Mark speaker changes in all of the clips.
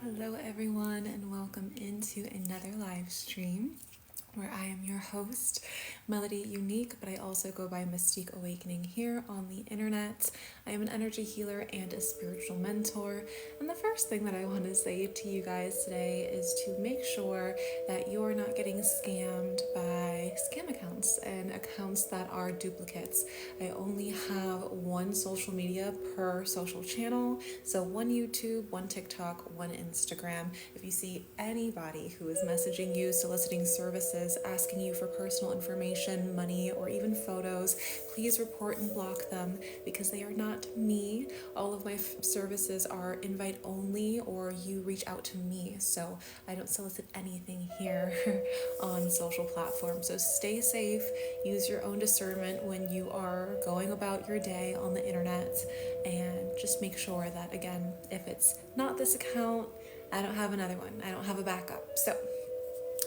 Speaker 1: Hello everyone and welcome into another live stream where I am your host, Melody Unique, but I also go by Mystique Awakening here on the internet. I am an energy healer and a spiritual mentor. And the first thing that I want to say to you guys today is to make sure that you're not getting scammed by scam accounts and accounts that are duplicates. I only have one social media per social channel, so one YouTube, one TikTok, one Instagram. If you see anybody who is messaging you, soliciting services, asking you for personal information, money, or even photos, please report and block them because they are not me. All of my services are invite only, or you reach out to me, so I don't solicit anything here on social platforms. So stay safe, use your own discernment when you are going about your day on the internet, and just make sure that, again, if it's not this account, I don't have another one. I don't have a backup. So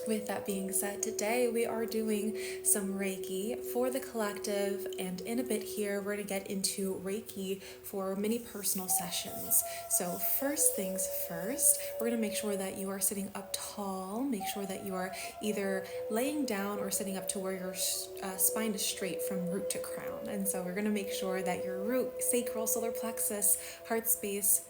Speaker 1: with that being said, today we are doing some Reiki for the collective, and in a bit here we're going to get into Reiki for mini personal sessions. So first things first, we're going to make sure that you are sitting up tall. Make sure that you are either laying down or sitting up to where your spine is straight from root to crown. And so we're going to make sure that your root, sacral, solar plexus, heart space,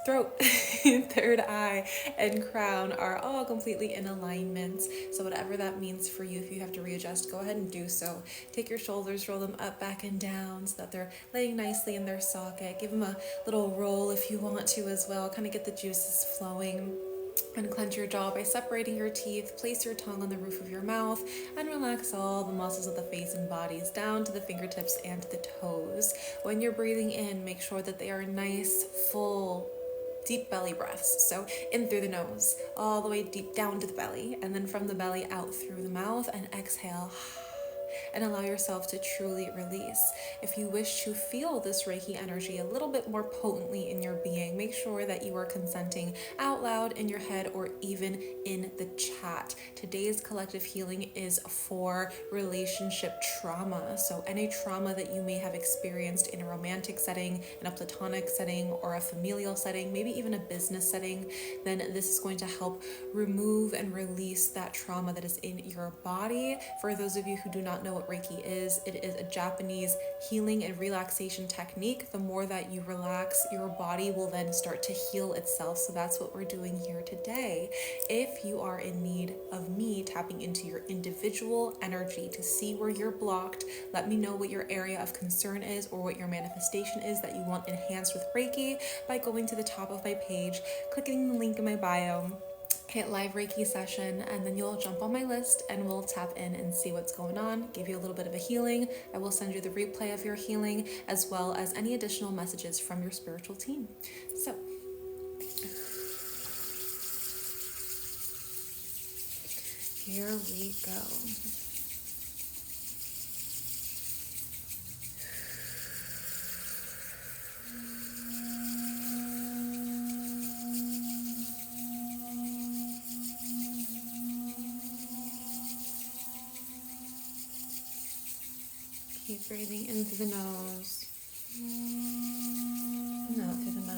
Speaker 1: throat, third eye, and crown are all completely in alignment. So whatever that means for you, if you have to readjust, go ahead and do so. Take your shoulders, roll them up, back, and down so that they're laying nicely in their socket. Give them a little roll if you want to as well. Kind of get the juices flowing. And clench your jaw by separating your teeth. Place your tongue on the roof of your mouth and relax all the muscles of the face and bodies down to the fingertips and to the toes. When you're breathing in, make sure that they are nice, full, deep belly breaths. So in through the nose, all the way deep down to the belly, and then from the belly out through the mouth, and exhale. And allow yourself to truly release. If you wish to feel this Reiki energy a little bit more potently in your being, make sure that you are consenting out loud in your head or even in the chat. Today's collective healing is for relationship trauma. So any trauma that you may have experienced in a romantic setting, in a platonic setting, or a familial setting, maybe even a business setting, then this is going to help remove and release that trauma that is in your body. For those of you who do not know what Reiki is, it is a Japanese healing and relaxation technique. The more that you relax, your body will then start to heal itself. So that's what we're doing here today. If you are in need of me tapping into your individual energy to see where you're blocked, let me know what your area of concern is or what your manifestation is that you want enhanced with Reiki by going to the top of my page, clicking the link in my bio, hit live Reiki session, and then you'll jump on my list and we'll tap in and see what's going on, give you a little bit of a healing. I will send you the replay of your healing as well as any additional messages from your spiritual team. So here we go. Keep breathing in through the nose and out through the mouth.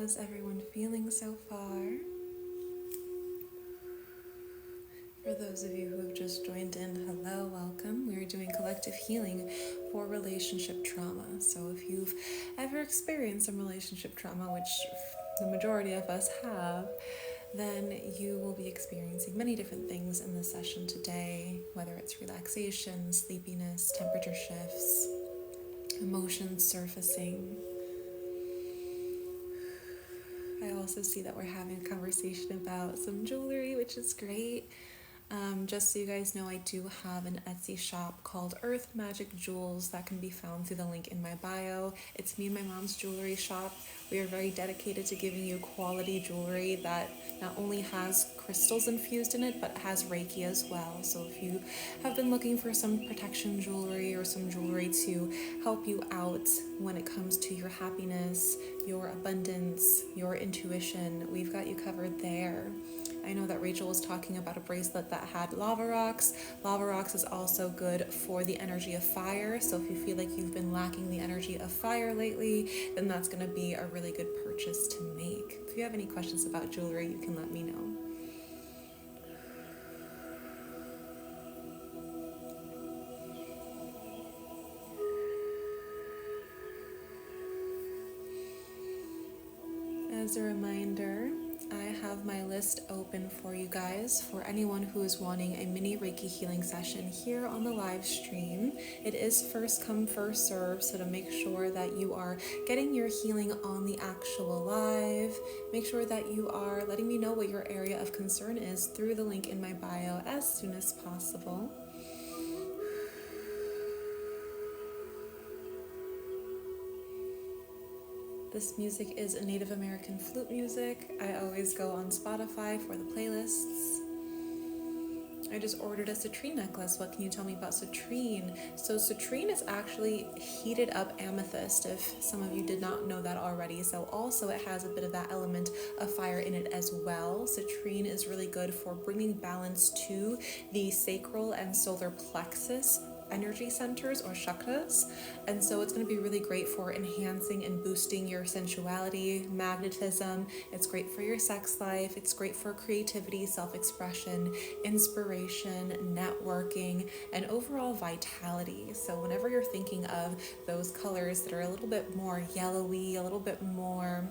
Speaker 1: How's everyone feeling so far? For those of you who have just joined in, hello, welcome. We are doing collective healing for relationship trauma. So if you've ever experienced some relationship trauma, which the majority of us have, then you will be experiencing many different things in this session today, whether it's relaxation, sleepiness, temperature shifts, emotions surfacing. I also see that we're having a conversation about some jewelry, which is great. Just so you guys know, I do have an Etsy shop called Earth Magic Jewels that can be found through the link in my bio. It's me and my mom's jewelry shop. We are very dedicated to giving you quality jewelry that not only has crystals infused in it, but has Reiki as well. So if you have been looking for some protection jewelry or some jewelry to help you out when it comes to your happiness, your abundance, your intuition, we've got you covered there. I know that Rachel was talking about a bracelet that had lava rocks. Lava rocks is also good for the energy of fire. So if you feel like you've been lacking the energy of fire lately, then that's going to be a really good purchase to make. If you have any questions about jewelry, you can let me know. As a reminder, I have my list open for you guys for anyone who is wanting a mini Reiki healing session here on the live stream. It is first come, first serve, so to make sure that you are getting your healing on the actual live, make sure that you are letting me know what your area of concern is through the link in my bio as soon as possible. This music is Native American flute music. I always go on Spotify for the playlists. I just ordered a citrine necklace. What can you tell me about citrine? So citrine is actually heated up amethyst, if some of you did not know that already. So also it has a bit of that element of fire in it as well. Citrine is really good for bringing balance to the sacral and solar plexus energy centers or chakras, and so it's going to be really great for enhancing and boosting your sensuality, magnetism. It's great for your sex life. It's great for creativity, self-expression, inspiration, networking, and overall vitality. So whenever you're thinking of those colors that are a little bit more yellowy, a little bit more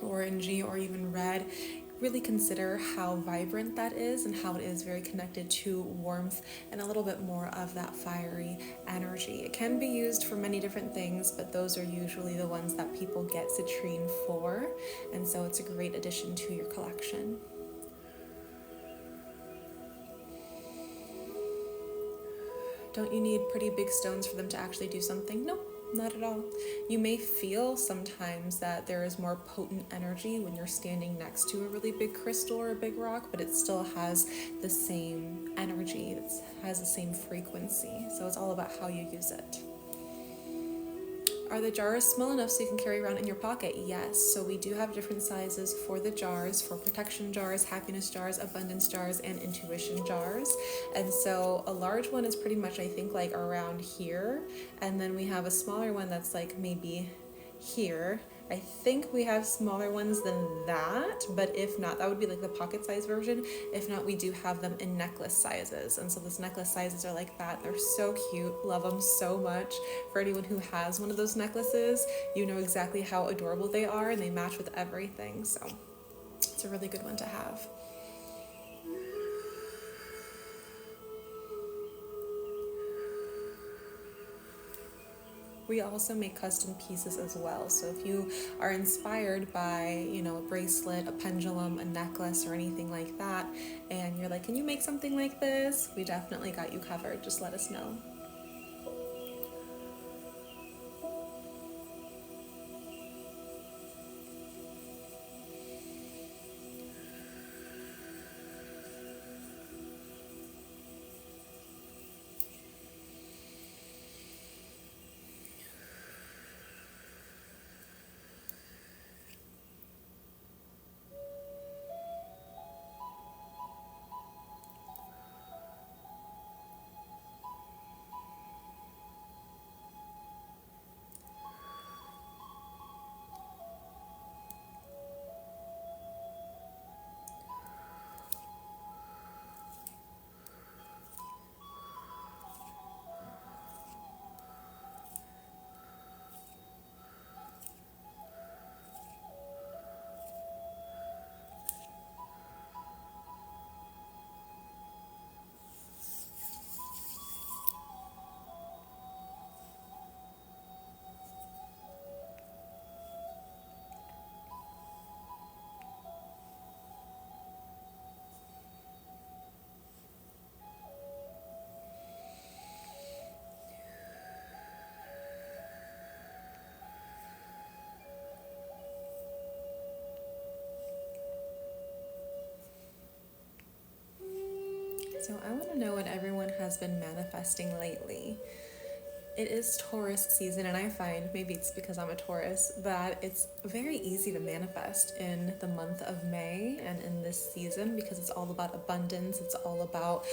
Speaker 1: orangey, or even red, really consider how vibrant that is and how it is very connected to warmth and a little bit more of that fiery energy. It can be used for many different things, but those are usually the ones that people get citrine for, and so it's a great addition to your collection. Don't you need pretty big stones for them to actually do something? No. Not at all. You may feel sometimes that there is more potent energy when you're standing next to a really big crystal or a big rock, but it still has the same energy, it has the same frequency. So it's all about how you use it. Are the jars small enough so you can carry around in your pocket? Yes. So we do have different sizes for the jars, for protection jars, happiness jars, abundance jars, and intuition jars. And so a large one is pretty much, I think, like around here. And then we have a smaller one that's like maybe here. I think we have smaller ones than that, but if not, that would be like the pocket size version. If not, we do have them in necklace sizes. And so those necklace sizes are like that. They're so cute. Love them so much. For anyone who has one of those necklaces, you know exactly how adorable they are, and they match with everything. So it's a really good one to have. We also make custom pieces as well. So if you are inspired by, a bracelet, a pendulum, a necklace, or anything like that, and you're like, can you make something like this? We definitely got you covered. Just let us know. So I want to know what everyone has been manifesting lately. It is Taurus season, and I find, maybe it's because I'm a Taurus, that it's very easy to manifest in the month of May and in this season because it's all about abundance. It's all about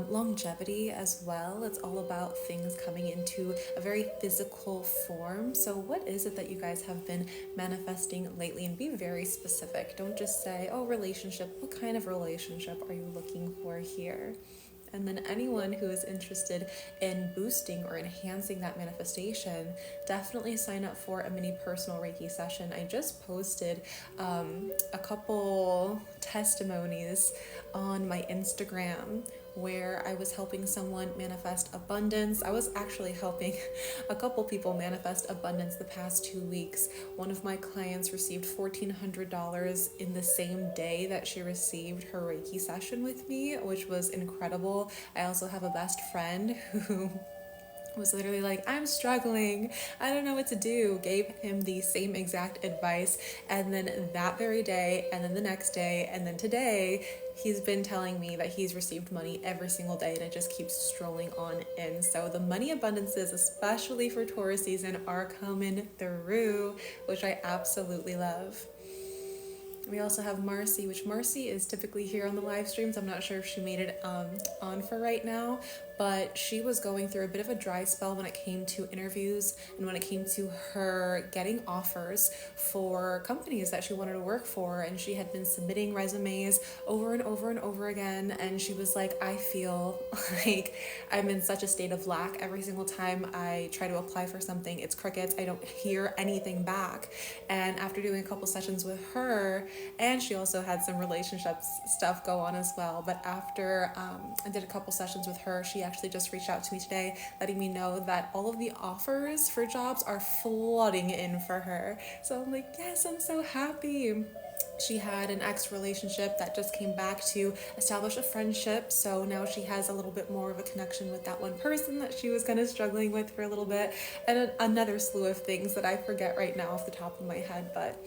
Speaker 1: longevity as well. It's all about things coming into a very physical form. So what is it that you guys have been manifesting lately? And be very specific. Don't just say, oh, relationship. What kind of relationship are you looking for here? And then anyone who is interested in boosting or enhancing that manifestation, definitely sign up for a mini personal Reiki session. I just posted a couple testimonies on my Instagram where I was helping someone manifest abundance. I was actually helping a couple people manifest abundance the past 2 weeks. One of my clients received $1,400 in the same day that she received her Reiki session with me, which was incredible. I also have a best friend who was literally like, I'm struggling, I don't know what to do, gave him the same exact advice, and then that very day, and then the next day, and then today, he's been telling me that he's received money every single day, and it just keeps strolling on in. So the money abundances, especially for Taurus season, are coming through, which I absolutely love. We also have Marcy, which Marcy is typically here on the live streams. I'm not sure if she made it on for right now, but she was going through a bit of a dry spell when it came to interviews and when it came to her getting offers for companies that she wanted to work for. And she had been submitting resumes over and over and over again. And she was like, I feel like I'm in such a state of lack. Every single time I try to apply for something, it's crickets. I don't hear anything back. And after doing a couple sessions with her, and she also had some relationships stuff go on as well. But after I did a couple sessions with her, she actually just reached out to me today, letting me know that all of the offers for jobs are flooding in for her. So I'm like, yes, I'm so happy. She had an ex-relationship that just came back to establish a friendship. So now she has a little bit more of a connection with that one person that she was kind of struggling with for a little bit. And another slew of things that I forget right now off the top of my head. But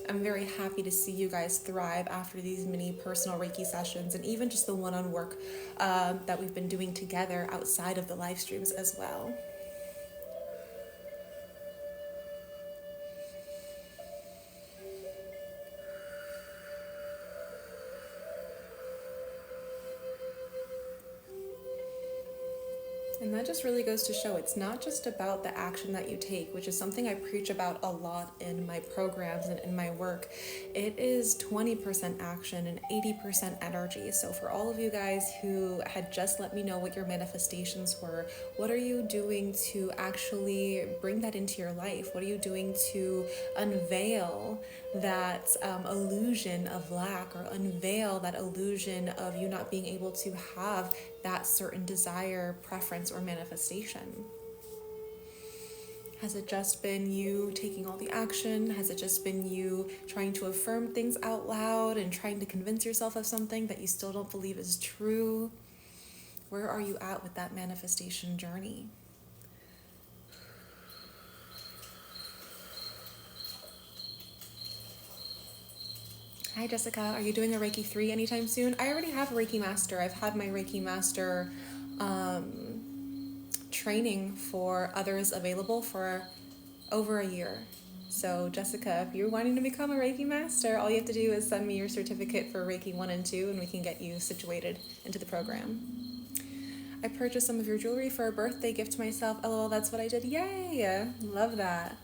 Speaker 1: I'm very happy to see you guys thrive after these mini personal Reiki sessions and even just the one-on work that we've been doing together outside of the live streams as well. And that just really goes to show it's not just about the action that you take, which is something I preach about a lot in my programs and in my work. It is 20% action and 80% energy. So for all of you guys who had just let me know what your manifestations were, what are you doing to actually bring that into your life? What are you doing to unveil that illusion of lack, or unveil that illusion of you not being able to have that certain desire, preference, or manifestation? Has it just been you taking all the action? Has it just been you trying to affirm things out loud and trying to convince yourself of something that you still don't believe is true? Where are you at with that manifestation journey? Hi Jessica, are you doing a Reiki 3 anytime soon? I already have a Reiki Master. I've had my Reiki Master training for others available for over a year. So Jessica, if you're wanting to become a Reiki Master, all you have to do is send me your certificate for Reiki 1 and 2 and we can get you situated into the program. I purchased some of your jewelry for a birthday gift to myself. LOL, that's what I did. Yay! Love that.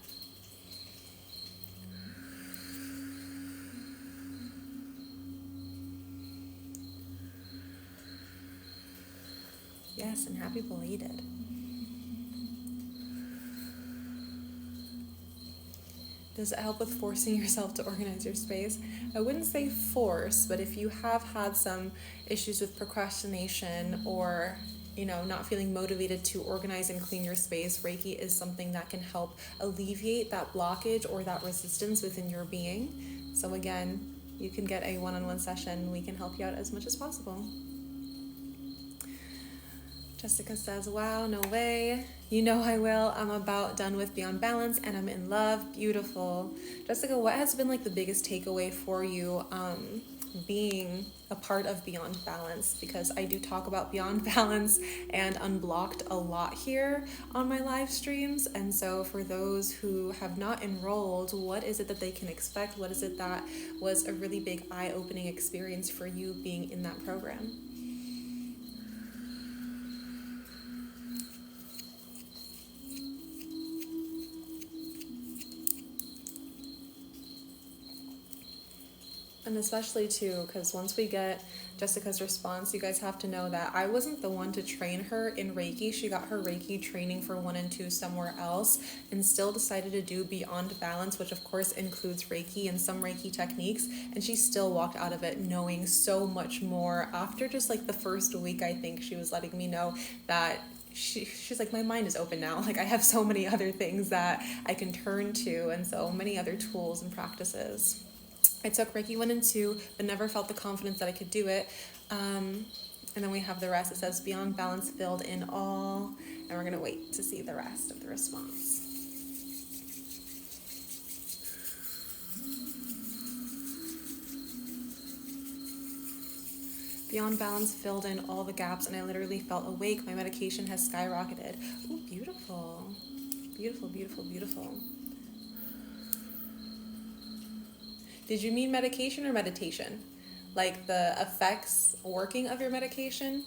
Speaker 1: Yes, and happy belated. Does it help with forcing yourself to organize your space? I wouldn't say force, but if you have had some issues with procrastination or, not feeling motivated to organize and clean your space, Reiki is something that can help alleviate that blockage or that resistance within your being. So again, you can get a one-on-one session. We can help you out as much as possible. Jessica says, wow, no way. You know I will. I'm about done with Beyond Balance and I'm in love. Beautiful. Jessica, what has been like the biggest takeaway for you being a part of Beyond Balance, because I do talk about Beyond Balance and Unblocked a lot here on my live streams. And so for those who have not enrolled, what is it that they can expect? What is it that was a really big eye-opening experience for you being in that program? And especially too, because once we get Jessica's response, you guys have to know that I wasn't the one to train her in Reiki. She got her Reiki training for 1 and 2 somewhere else and still decided to do Beyond Balance, which of course includes Reiki and some Reiki techniques. And she still walked out of it knowing so much more. After just like the first week, I think she was letting me know that she's like, my mind is open now. Like I have so many other things that I can turn to and so many other tools and practices. I took Reiki 1 and 2, but never felt the confidence that I could do it. And then we have the rest. It says Beyond Balance filled in all, and we're going to wait to see the rest of the response. Beyond Balance filled in all the gaps, and I literally felt awake. My medication has skyrocketed. Oh, beautiful. Beautiful, beautiful, beautiful. Did you mean medication or meditation? Like the effects working of your medication?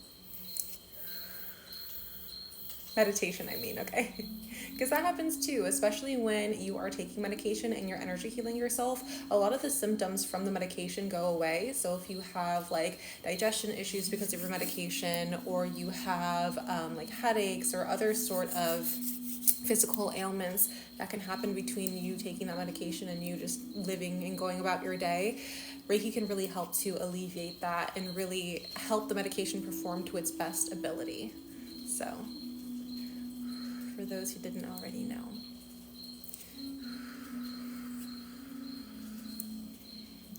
Speaker 1: Meditation, I mean, okay. Because that happens too, especially when you are taking medication and you're energy healing yourself. A lot of the symptoms from the medication go away. So if you have like digestion issues because of your medication, or you have like headaches or other sort of physical ailments that can happen between you taking that medication and you just living and going about your day, Reiki can really help to alleviate that and really help the medication perform to its best ability. So, for those who didn't already know.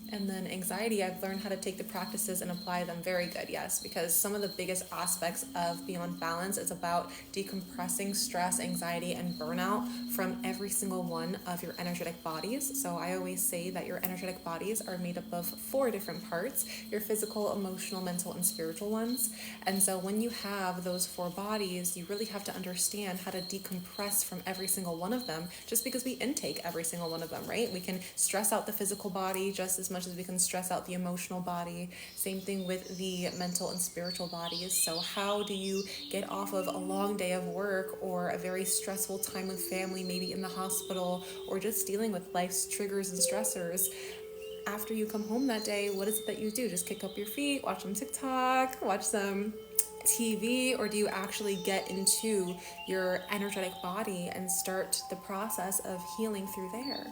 Speaker 1: And then anxiety, I've learned how to take the practices and apply them. Very good, yes, because some of the biggest aspects of Beyond Balance is about decompressing stress, anxiety, and burnout from every single one of your energetic bodies. So I always say that your energetic bodies are made up of 4 different parts: your physical, emotional, mental, and spiritual ones. And so when you have those 4 bodies, you really have to understand how to decompress from every single one of them, just because we intake every single one of them, right? We can stress out the physical body just as much as we can stress out the emotional body. Same thing with the mental and spiritual bodies. So how do you get off of a long day of work or a very stressful time with family, maybe in the hospital, or just dealing with life's triggers and stressors? After you come home that day, what is it that you do? Just kick up your feet, watch some TikTok, watch some TV, or do you actually get into your energetic body and start the process of healing through there?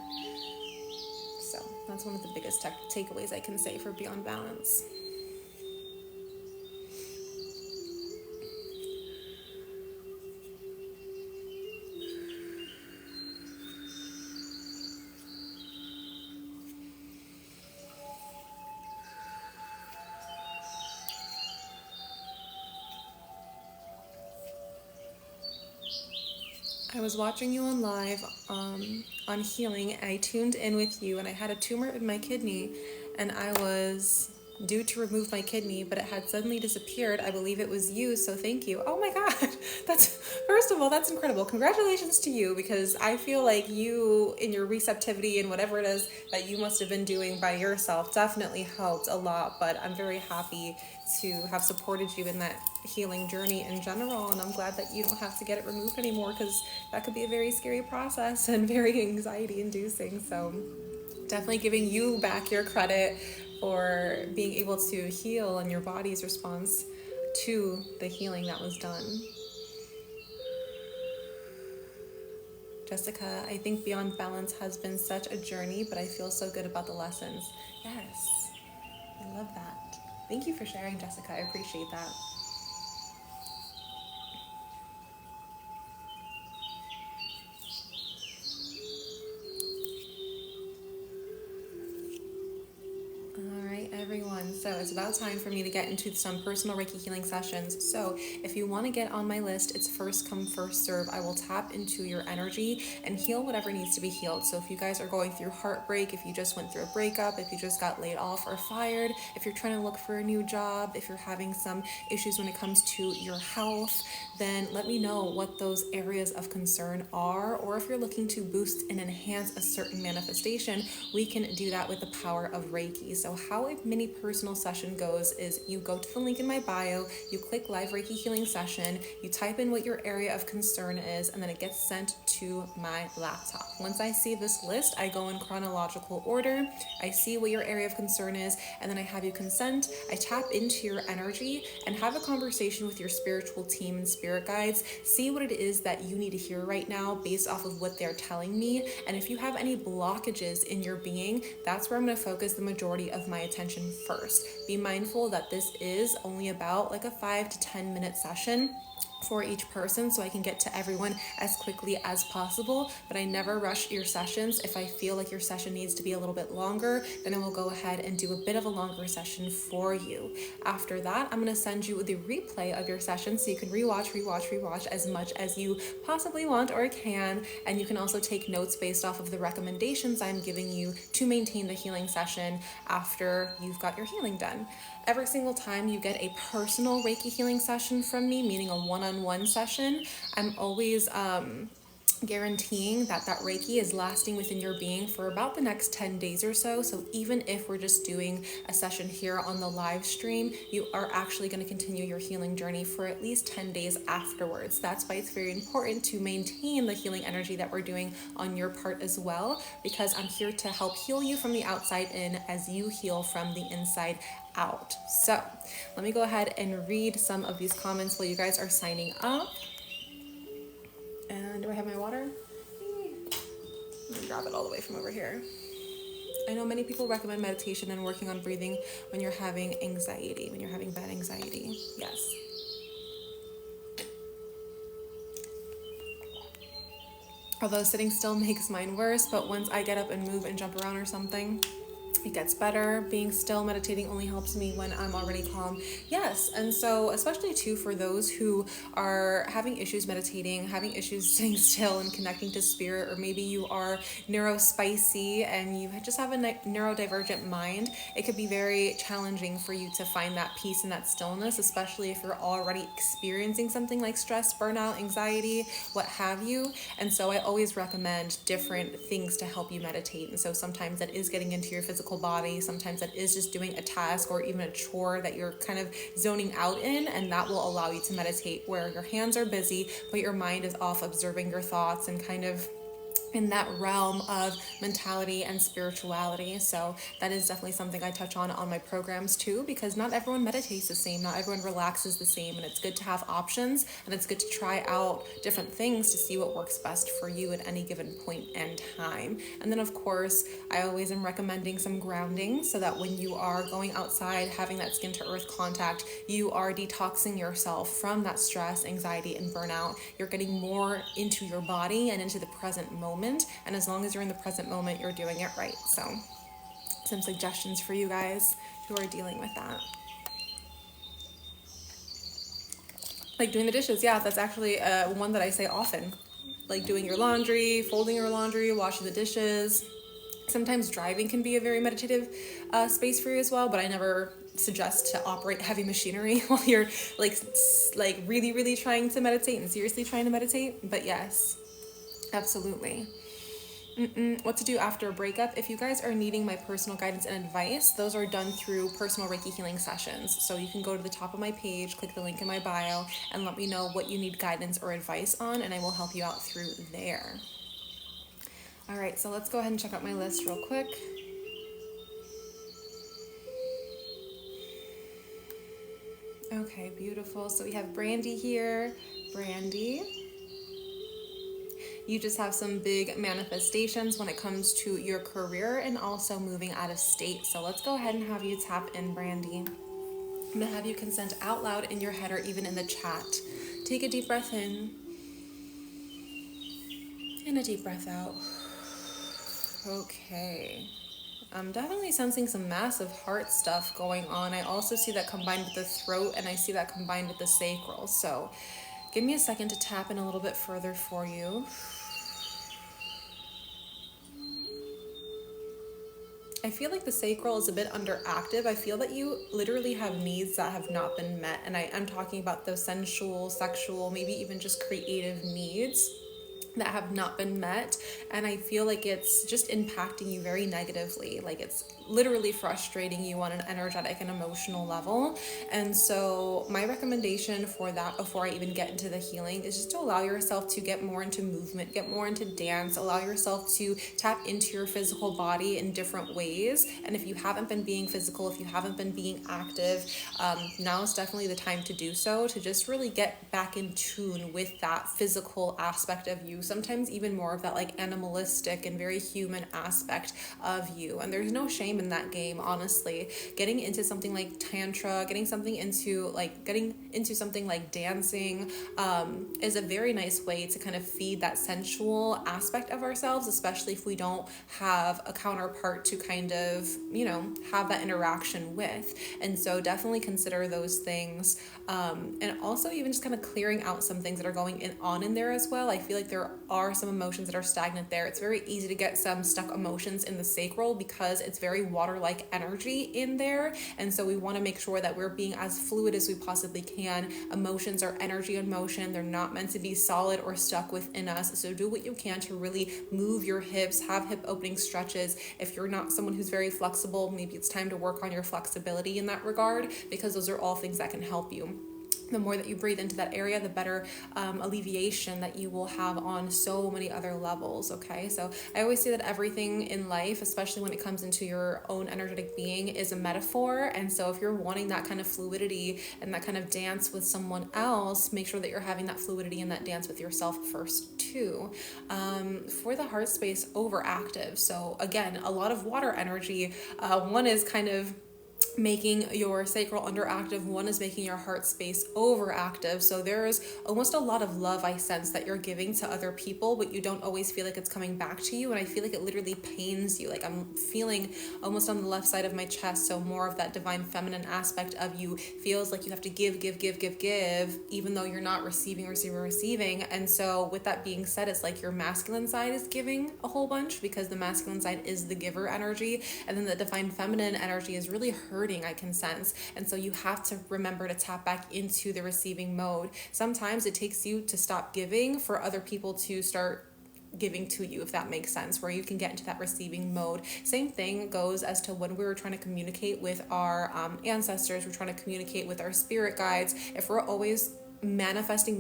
Speaker 1: So that's one of the biggest takeaways I can say for Beyond Balance. I was watching you on live on healing, and I tuned in with you, and I had a tumor in my kidney, and I was due to remove my kidney, but it had suddenly disappeared. I believe it was you, so thank you. Oh my god, that's, first of all, that's incredible. Congratulations to you, because I feel like you, in your receptivity and whatever it is that you must have been doing by yourself, definitely helped a lot. But I'm very happy to have supported you in that healing journey in general, and I'm glad that you don't have to get it removed anymore, because that could be a very scary process and very anxiety inducing. So definitely giving you back your credit for being able to heal and your body's response to the healing that was done. Jessica, I think Beyond Balance has been such a journey, but I feel so good about the lessons. Yes, I love that. Thank you for sharing, Jessica. I appreciate that. All right, everyone. So it's about time for me to get into some personal Reiki healing sessions. So if you want to get on my list, it's first come, first serve. I will tap into your energy and heal whatever needs to be healed. So if you guys are going through heartbreak, if you just went through a breakup, if you just got laid off or fired, if you're trying to look for a new job, if you're having some issues when it comes to your health, then let me know what those areas of concern are. Or if you're looking to boost and enhance a certain manifestation, we can do that with the power of Reiki. So how a mini personal session goes is you go to the link in my bio, you click live Reiki healing session, you type in what your area of concern is, and then it gets sent to my laptop. Once I see this list, I go in chronological order, I see what your area of concern is, and then I have you consent. I tap into your energy and have a conversation with your spiritual team and spirit guides, see what it is that you need to hear right now based off of what they're telling me. And if you have any blockages in your being, that's where I'm going to focus the majority of my attention first. Be mindful that this is only about like a 5 to 10 minute session for each person, so I can get to everyone as quickly as possible, but I never rush your sessions. If I feel like your session needs to be a little bit longer, then I will go ahead and do a bit of a longer session for you. After that, I'm going to send you the replay of your session so you can rewatch as much as you possibly want or can, and you can also take notes based off of the recommendations I'm giving you to maintain the healing session after you've got your healing done. Every single time you get a personal Reiki healing session from me, meaning a one-on-one session, I'm always guaranteeing that Reiki is lasting within your being for about the next 10 days or so. So even if we're just doing a session here on the live stream, you are actually going to continue your healing journey for at least 10 days afterwards. That's why it's very important to maintain the healing energy that we're doing on your part as well, because I'm here to help heal you from the outside in as you heal from the inside out. So let me go ahead and read some of these comments while you guys are signing up. And do I have my water? Let me grab it all the way from over here. I know many people recommend meditation and working on breathing when you're having anxiety, when you're having bad anxiety. Yes. Although sitting still makes mine worse, but once I get up and move and jump around or something, it gets better. Being still, meditating only helps me when I'm already calm. Yes, and so especially too for those who are having issues meditating, having issues sitting still and connecting to spirit, or maybe you are neurospicy and you just have a neurodivergent mind, it could be very challenging for you to find that peace and that stillness, especially if you're already experiencing something like stress, burnout, anxiety, what have you. And so I always recommend different things to help you meditate. And so sometimes that is getting into your physical body, sometimes that is just doing a task or even a chore that you're kind of zoning out in, and that will allow you to meditate where your hands are busy but your mind is off observing your thoughts and kind of in that realm of mentality and spirituality. So that is definitely something I touch on my programs too, because not everyone meditates the same, not everyone relaxes the same, and it's good to have options and it's good to try out different things to see what works best for you at any given point in time. And then of course, I always am recommending some grounding so that when you are going outside, having that skin to earth contact, you are detoxing yourself from that stress, anxiety, and burnout. You're getting more into your body and into the present moment. And as long as you're in the present moment, you're doing it right. So some suggestions for you guys who are dealing with that. Like doing the dishes. Yeah, that's actually one that I say often. Like doing your laundry, folding your laundry, washing the dishes. Sometimes driving can be a very meditative space for you as well, but I never suggest to operate heavy machinery while you're like really, really trying to meditate and seriously trying to meditate. But yes, absolutely. What to do after a breakup. If you guys are needing my personal guidance and advice, those are done through personal Reiki healing sessions. So you can go to the top of my page, click the link in my bio, and let me know what you need guidance or advice on, and I will help you out through there. All right, so let's go ahead and check out my list real quick. Okay, beautiful. So we have Brandy here. Brandy, you just have some big manifestations when it comes to your career and also moving out of state. So let's go ahead and have you tap in, Brandy. I'm gonna have you consent out loud in your head or even in the chat. Take a deep breath in and a deep breath out. Okay. I'm definitely sensing some massive heart stuff going on. I also see that combined with the throat, and I see that combined with the sacral. So give me a second to tap in a little bit further for you. I feel like the sacral is a bit underactive. I feel that you literally have needs that have not been met. And I'm talking about those sensual, sexual, maybe even just creative needs that have not been met. And I feel like it's just impacting you very negatively. Like it's literally frustrating you on an energetic and emotional level. And so my recommendation for that, before I even get into the healing, is just to allow yourself to get more into movement, get more into dance, allow yourself to tap into your physical body in different ways. And if you haven't been being physical, if you haven't been being active, now is definitely the time to do so, to just really get back in tune with that physical aspect of you, sometimes even more of that like animalistic and very human aspect of you. And there's no shame in that game, honestly. Getting into something like tantra, getting into something like dancing, is a very nice way to kind of feed that sensual aspect of ourselves, especially if we don't have a counterpart to kind of, have that interaction with. And so definitely consider those things. And also even just kind of clearing out some things that are going on in there as well. I feel like there are some emotions that are stagnant there. It's very easy to get some stuck emotions in the sacral because it's very water-like energy in there. And so we want to make sure that we're being as fluid as we possibly can. Emotions are energy in motion. They're not meant to be solid or stuck within us. So do what you can to really move your hips, have hip opening stretches. If you're not someone who's very flexible, maybe it's time to work on your flexibility in that regard, because those are all things that can help you. The more that you breathe into that area, the better alleviation that you will have on so many other levels, okay? So I always say that everything in life, especially when it comes into your own energetic being, is a metaphor. And so if you're wanting that kind of fluidity and that kind of dance with someone else, make sure that you're having that fluidity and that dance with yourself first too. For the heart space, overactive. So again, a lot of water energy. One is kind of making your sacral underactive, one is making your heart space overactive. So there's almost a lot of love I sense that you're giving to other people, but you don't always feel like it's coming back to you. And I feel like it literally pains you. Like I'm feeling almost on the left side of my chest. So more of that divine feminine aspect of you feels like you have to give, even though you're not receiving. And so with that being said, it's like your masculine side is giving a whole bunch, because the masculine side is the giver energy. And then the divine feminine energy is really hurting, I can sense. And so you have to remember to tap back into the receiving mode. Sometimes it takes you to stop giving for other people to start giving to you, if that makes sense, where you can get into that receiving mode. Same thing goes as to when we were trying to communicate with our ancestors, we're trying to communicate with our spirit guides. If we're always manifesting,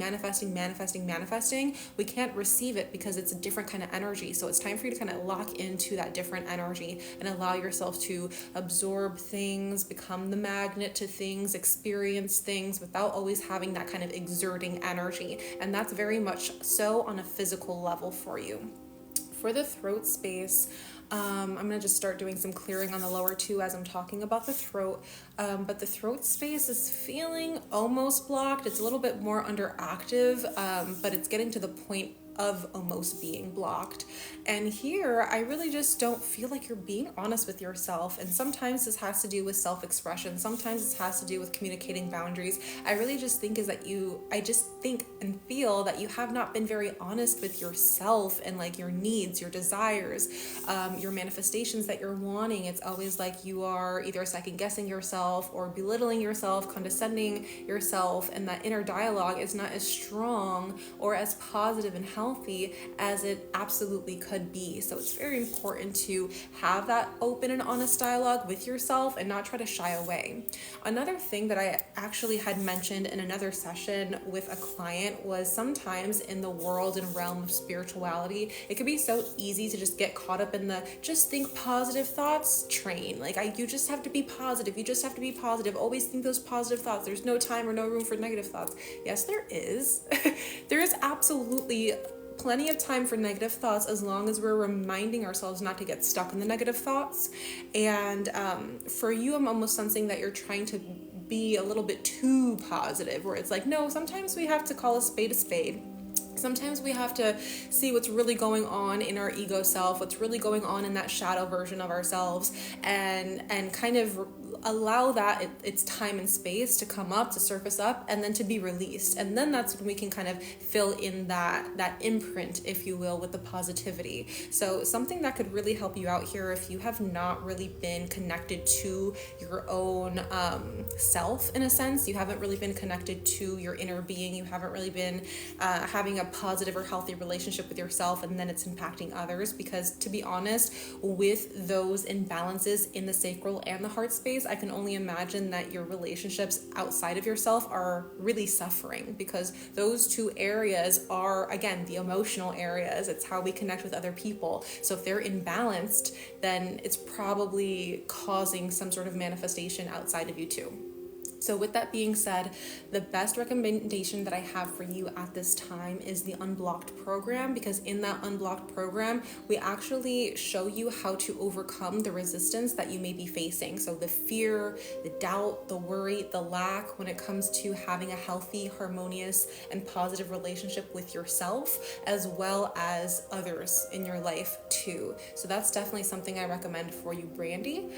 Speaker 1: we can't receive it because it's a different kind of energy. So it's time for you to kind of lock into that different energy and allow yourself to absorb things, become the magnet to things, experience things without always having that kind of exerting energy. And that's very much so on a physical level for you. For the throat space, I'm going to just start doing some clearing on the lower two as I'm talking about the throat. But the throat space is feeling almost blocked. It's a little bit more underactive, but it's getting to the point of almost being blocked. And here, I really just don't feel like you're being honest with yourself. And sometimes this has to do with self-expression. Sometimes this has to do with communicating boundaries. I really just think I just think and feel that you have not been very honest with yourself and like your needs, your desires, your manifestations that you're wanting. It's always like you are either second guessing yourself or belittling yourself, condescending yourself, and that inner dialogue is not as strong or as positive and healthy as it absolutely could be. So it's very important to have that open and honest dialogue with yourself and not try to shy away. Another thing that I actually had mentioned in another session with a client was sometimes in the world and realm of spirituality, it could be so easy to just get caught up in the just think positive thoughts train. Like you just have to be positive. You just have to be positive. Always think those positive thoughts. There's no time or no room for negative thoughts. Yes, there is. There is absolutely plenty of time for negative thoughts, as long as we're reminding ourselves not to get stuck in the negative thoughts. And for you, I'm almost sensing that you're trying to be a little bit too positive, where it's like, no, sometimes we have to call a spade a spade. Sometimes we have to see what's really going on in our ego self, what's really going on in that shadow version of ourselves, and kind of allow that its time and space to come up, to surface up, and then to be released. And then that's when we can kind of fill in that imprint, if you will, with the positivity. So something that could really help you out here, if you have not really been connected to your own self, in a sense, you haven't really been connected to your inner being, you haven't really been having a positive or healthy relationship with yourself, and then it's impacting others. Because to be honest, with those imbalances in the sacral and the heart space, I can only imagine that your relationships outside of yourself are really suffering, because those two areas are, again, the emotional areas. It's how we connect with other people. So if they're imbalanced, then it's probably causing some sort of manifestation outside of you too. So with that being said, the best recommendation that I have for you at this time is the Unblocked program, because in that Unblocked program, we actually show you how to overcome the resistance that you may be facing. So the fear, the doubt, the worry, the lack when it comes to having a healthy, harmonious, and positive relationship with yourself, as well as others in your life too. So that's definitely something I recommend for you, Brandy.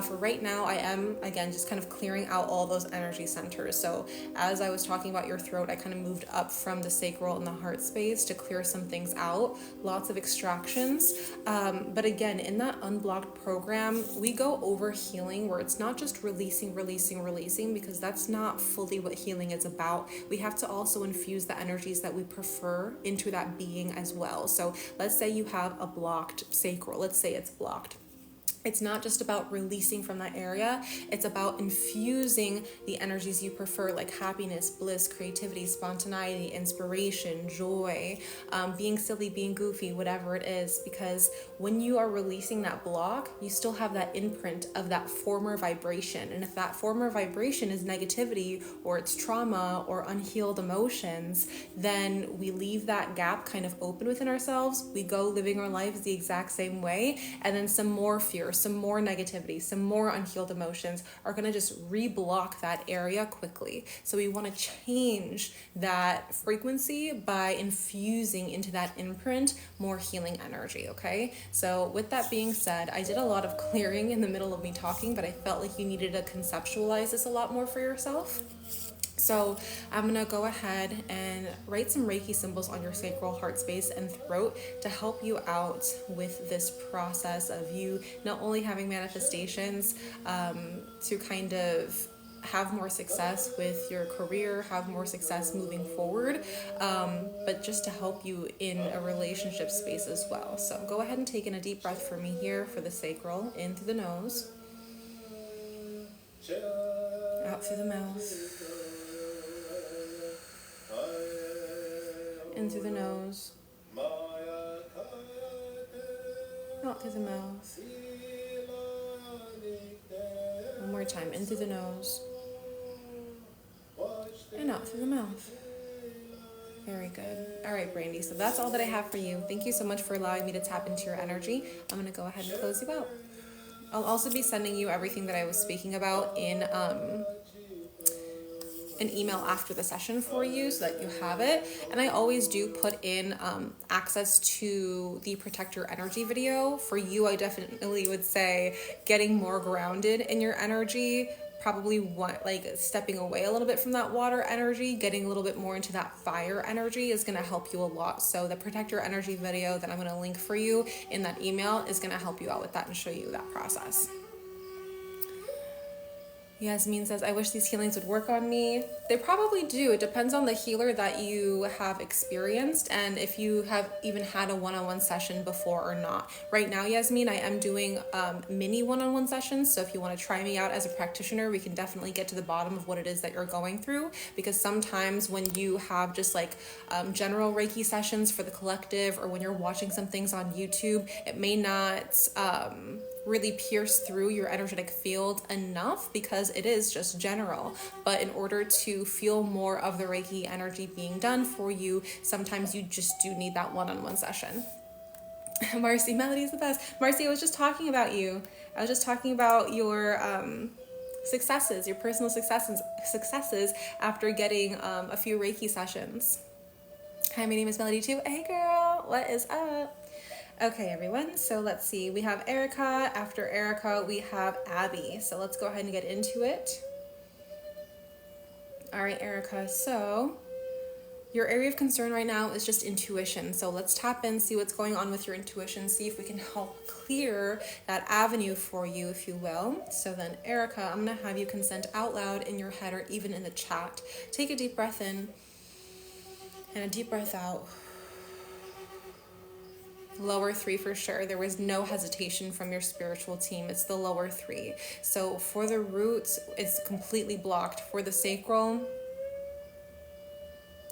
Speaker 1: For right now, I am, again, just kind of clearing out all those energy centers. So as I was talking about your throat, I kind of moved up from the sacral and the heart space to clear some things out, lots of extractions. But again, in that Unblocked program, we go over healing, where it's not just releasing, because that's not fully what healing is about. We have to also infuse the energies that we prefer into that being as well. So let's say you have a blocked sacral, let's say it's blocked. It's not just about releasing from that area, it's about infusing the energies you prefer, like happiness, bliss, creativity, spontaneity, inspiration, joy, being silly, being goofy, whatever it is. Because when you are releasing that block, you still have that imprint of that former vibration. And if that former vibration is negativity, or it's trauma or unhealed emotions, then we leave that gap kind of open within ourselves. We go living our lives the exact same way, and then some more fear, some more negativity, some more unhealed emotions are going to just re-block that area quickly. So we want to change that frequency by infusing into that imprint more healing energy, okay? So with that being said, I did a lot of clearing in the middle of me talking, but I felt like you needed to conceptualize this a lot more for yourself. So I'm going to go ahead and write some Reiki symbols on your sacral, heart space, and throat to help you out with this process of you not only having manifestations to kind of have more success with your career, have more success moving forward, but just to help you in a relationship space as well. So go ahead and take in a deep breath for me here for the sacral, in through the nose, out through the mouth. In through the nose, out through the mouth. One more time, in through the nose, and out through the mouth. Very good. All right, Brandy, so that's all that I have for you. Thank you so much for allowing me to tap into your energy. I'm going to go ahead and close you out. I'll also be sending you everything that I was speaking about in an email after the session for you, so that you have it. And I always do put in access to the Protect Your Energy video. For you, I definitely would say getting more grounded in your energy, probably stepping away a little bit from that water energy, getting a little bit more into that fire energy is going to help you a lot. So the Protect Your Energy video that I'm going to link for you in that email is going to help you out with that and show you that process. Yasmin says, I wish these healings would work on me. They probably do. It depends on the healer that you have experienced and if you have even had a one-on-one session before or not. Right now, Yasmin, I am doing mini one-on-one sessions. So if you want to try me out as a practitioner, we can definitely get to the bottom of what it is that you're going through. Because sometimes when you have just like general Reiki sessions for the collective, or when you're watching some things on YouTube, it may not really pierce through your energetic field enough because it is just general. But in order to feel more of the Reiki energy being done for you, sometimes you just do need that one-on-one session. Marcy, Melody's the best. Marcy, I was just talking about you. I was just talking about your successes, your personal successes after getting a few Reiki sessions. Hi, my name is Melody too. Hey girl, what is up? Okay, everyone, so let's see. We have Erica. After Erica, we have Abby. So let's go ahead and get into it. All right, Erica, so your area of concern right now is just intuition. So let's tap in, see what's going on with your intuition, see if we can help clear that avenue for you, if you will. So then, Erica, I'm going to have you consent out loud in your head or even in the chat. Take a deep breath in and a deep breath out. Lower three for sure. There was no hesitation from your spiritual team. It's the lower three. So for the roots, it's completely blocked. For the sacral,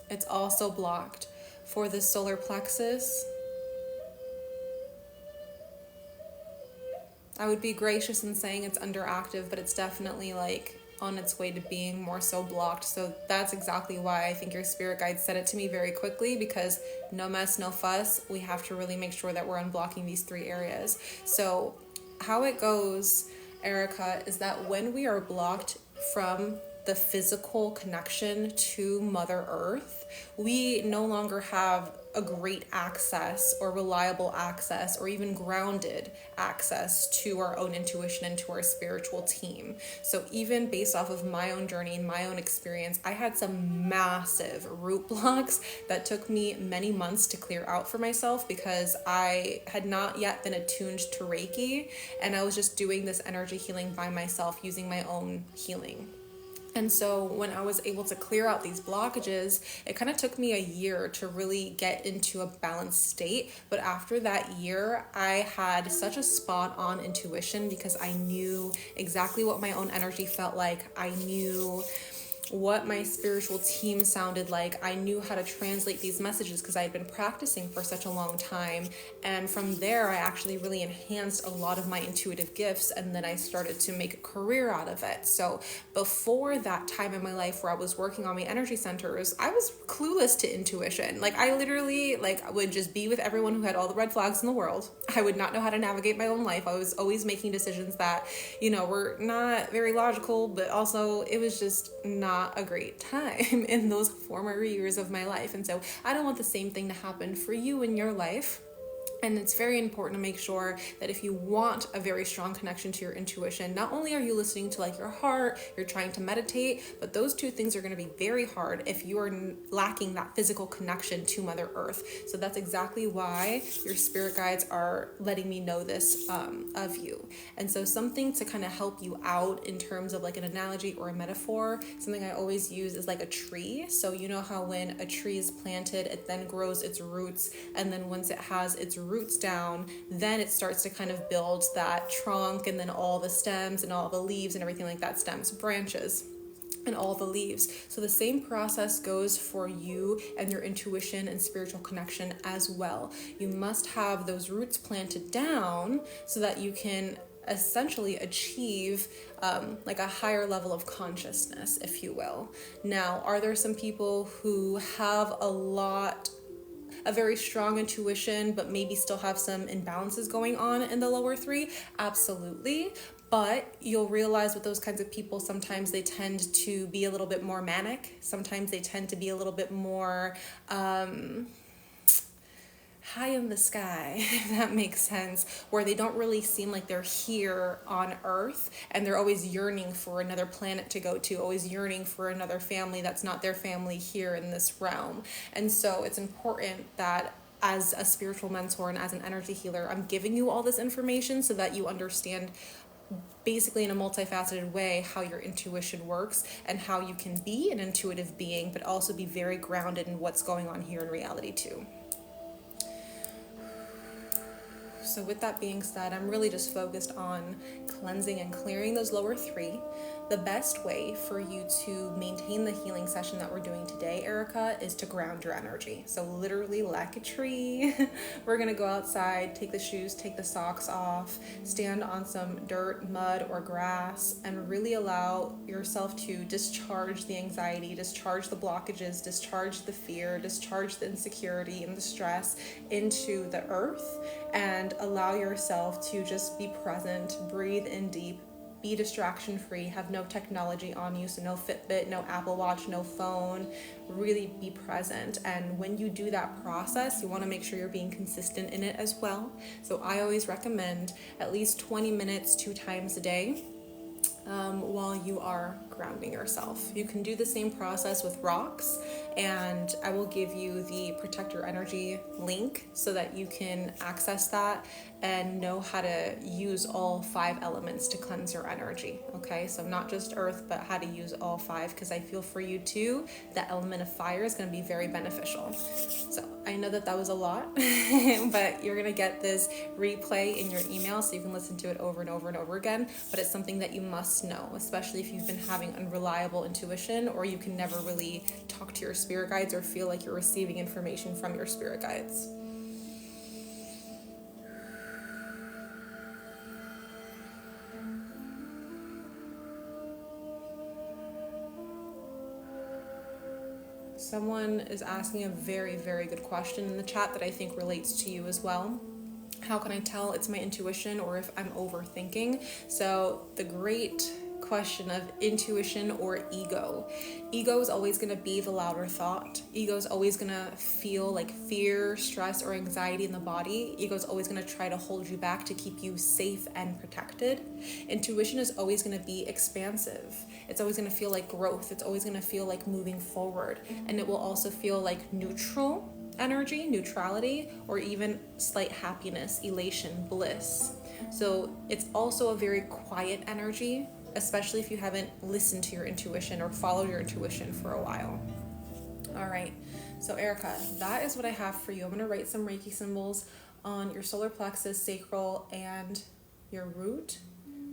Speaker 1: it's also blocked. For the solar plexus, I would be gracious in saying it's underactive, but it's definitely like on its way to being more so blocked. So that's exactly why I think your spirit guide said it to me very quickly, because no mess, no fuss. We have to really make sure that we're unblocking these three areas. So how it goes, Erica, is that when we are blocked from the physical connection to Mother Earth, we no longer have a great access or reliable access or even grounded access to our own intuition and to our spiritual team. So even based off of my own journey and my own experience, I had some massive root blocks that took me many months to clear out for myself, because I had not yet been attuned to Reiki, and I was just doing this energy healing by myself using my own healing. And so when I was able to clear out these blockages, it kind of took me a year to really get into a balanced state. But after that year, I had such a spot on intuition, because I knew exactly what my own energy felt like. I knew what my spiritual team sounded like. I knew how to translate these messages because I had been practicing for such a long time. And from there, I actually really enhanced a lot of my intuitive gifts, and then I started to make a career out of it. So before that time in my life where I was working on my energy centers, I was clueless to intuition. Like I literally would just be with everyone who had all the red flags in the world. I would not know how to navigate my own life. I was always making decisions that, were not very logical, but also it was just not a great time in those former years of my life. And so I don't want the same thing to happen for you in your life. And it's very important to make sure that if you want a very strong connection to your intuition, not only are you listening to your heart, you're trying to meditate, but those two things are going to be very hard if you are lacking that physical connection to Mother Earth. So that's exactly why your spirit guides are letting me know this of you. And so something to kind of help you out in terms of an analogy or a metaphor, something I always use is like a tree. So you know how when a tree is planted, it then grows its roots, and then once it has its roots down, then it starts to kind of build that trunk, and then all the stems and all the leaves and everything like that, stems, branches, and all the leaves. So the same process goes for you and your intuition and spiritual connection as well. You must have those roots planted down so that you can essentially achieve a higher level of consciousness, if you will. Now, are there some people who have a very strong intuition, but maybe still have some imbalances going on in the lower three? Absolutely. But you'll realize with those kinds of people, sometimes they tend to be a little bit more manic. Sometimes they tend to be a little bit more high in the sky, if that makes sense, where they don't really seem like they're here on Earth, and they're always yearning for another planet to go to, always yearning for another family that's not their family here in this realm. And so it's important that as a spiritual mentor and as an energy healer, I'm giving you all this information so that you understand basically in a multifaceted way how your intuition works and how you can be an intuitive being, but also be very grounded in what's going on here in reality too. So with that being said, I'm really just focused on cleansing and clearing those lower three. The best way for you to maintain the healing session that we're doing today, Erica, is to ground your energy. So literally like a tree, we're going to go outside, take the shoes, take the socks off, stand on some dirt, mud, or grass, and really allow yourself to discharge the anxiety, discharge the blockages, discharge the fear, discharge the insecurity and the stress into the earth, and allow yourself to just be present, breathe in deep, be distraction free, have no technology on you, so no Fitbit, no Apple Watch, no phone. Really be present. And when you do that process, you want to make sure you're being consistent in it as well. So I always recommend at least 20 minutes 2 times a day while you are grounding yourself. You can do the same process with rocks, and I will give you the Protect Your Energy link so that you can access that and know how to use all 5 elements to cleanse your energy. Okay, so not just earth, but how to use all 5, because I feel for you too, the element of fire is going to be very beneficial. So I know that was a lot, but you're going to get this replay in your email so you can listen to it over and over and over again. But it's something that you must know, especially if you've been having unreliable intuition, or you can never really talk to your spirit guides or feel like you're receiving information from your spirit guides. Someone is asking a very, very good question in the chat that I think relates to you as well. How can I tell it's my intuition or if I'm overthinking? So the great question of intuition or ego. Ego is always going to be the louder thought. Ego is always going to feel like fear, stress, or anxiety in the body. Ego is always going to try to hold you back to keep you safe and protected. Intuition is always going to be expansive. It's always going to feel like growth. It's always going to feel like moving forward. And it will also feel like neutral energy, neutrality, or even slight happiness, elation, bliss. So it's also a very quiet energy, especially if you haven't listened to your intuition or followed your intuition for a while. All right, so Erica, that is what I have for you. I'm going to write some Reiki symbols on your solar plexus, sacral, and your root.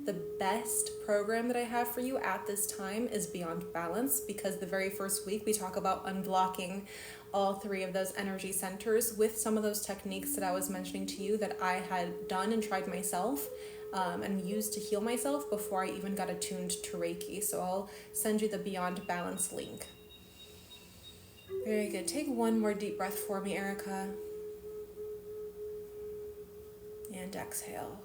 Speaker 1: The best program that I have for you at this time is Beyond Balance, because the very first week we talk about unblocking all 3 of those energy centers with some of those techniques that I was mentioning to you that I had done and tried myself and used to heal myself before I even got attuned to Reiki. So I'll send you the Beyond Balance link. Very good. Take one more deep breath for me, Erica. And exhale.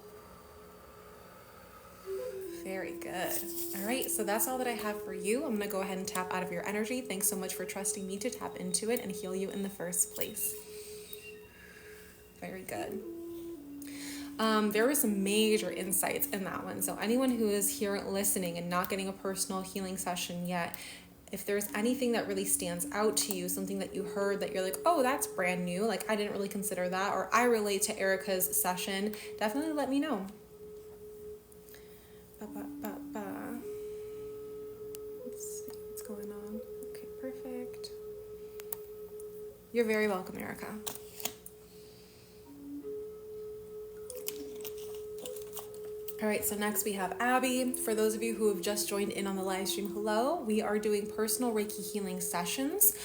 Speaker 1: Very good. All right, so that's all that I have for you. I'm going to go ahead and tap out of your energy. Thanks so much for trusting me to tap into it and heal you in the first place. Very good. There were some major insights in that one. So anyone who is here listening and not getting a personal healing session yet, if there's anything that really stands out to you, something that you heard that you're like, oh, that's brand new, like I didn't really consider that, or I relate to Erica's session, definitely let me know. Let's see what's going on. Okay, perfect. You're very welcome, Erica. All right, so next we have Abby. For those of you who have just joined in on the live stream, hello. We are doing personal Reiki healing sessions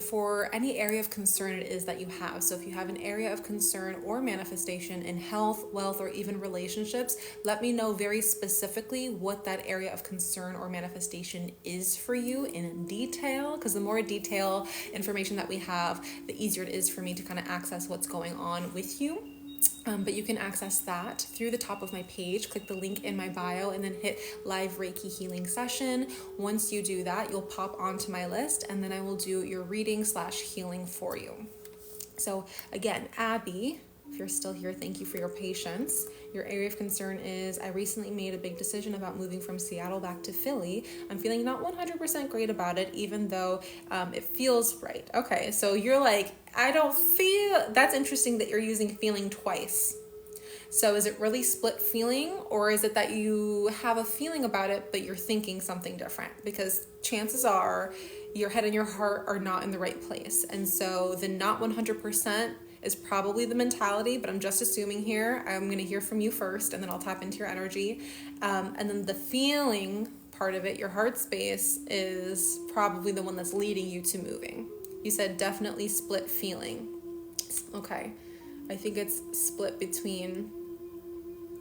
Speaker 1: for any area of concern it is that you have. So if you have an area of concern or manifestation in health, wealth, or even relationships, let me know very specifically what that area of concern or manifestation is for you in detail, because the more detail information that we have, the easier it is for me to kind of access what's going on with you. But you can access that through the top of my page. Click the link in my bio and then hit live Reiki healing session. Once you do that, you'll pop onto my list and then I will do your reading/healing for you. So again, Abby, if you're still here, thank you for your patience. Your area of concern is, I recently made a big decision about moving from Seattle back to Philly. I'm feeling not 100% great about it, even though it feels right. Okay, so you're like, I don't feel, that's interesting that you're using feeling twice. So is it really split feeling, or is it that you have a feeling about it, but you're thinking something different? Because chances are your head and your heart are not in the right place. And so the not 100% is probably the mentality, but I'm just assuming here. I'm going to hear from you first, and then I'll tap into your energy. And then the feeling part of it, your heart space, is probably the one that's leading you to moving. You said definitely split feeling. Okay. I think it's split between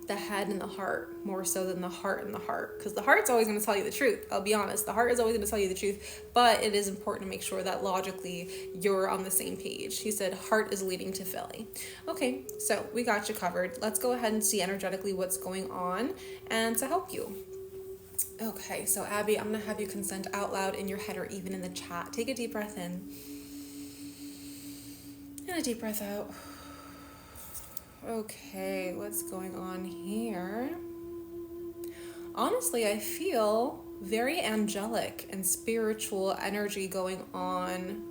Speaker 1: the head and the heart more so than the heart and the heart, because the heart's always going to tell you the truth. I'll be honest, the heart is always going to tell you the truth, but it is important to make sure that logically you're on the same page. He said heart is leading to Philly. Okay, so we got you covered. Let's go ahead and see energetically what's going on and to help you. Okay, so Abby, I'm going to have you consent out loud in your head or even in the chat. Take a deep breath in and a deep breath out. Okay, what's going on here? Honestly, I feel very angelic and spiritual energy going on,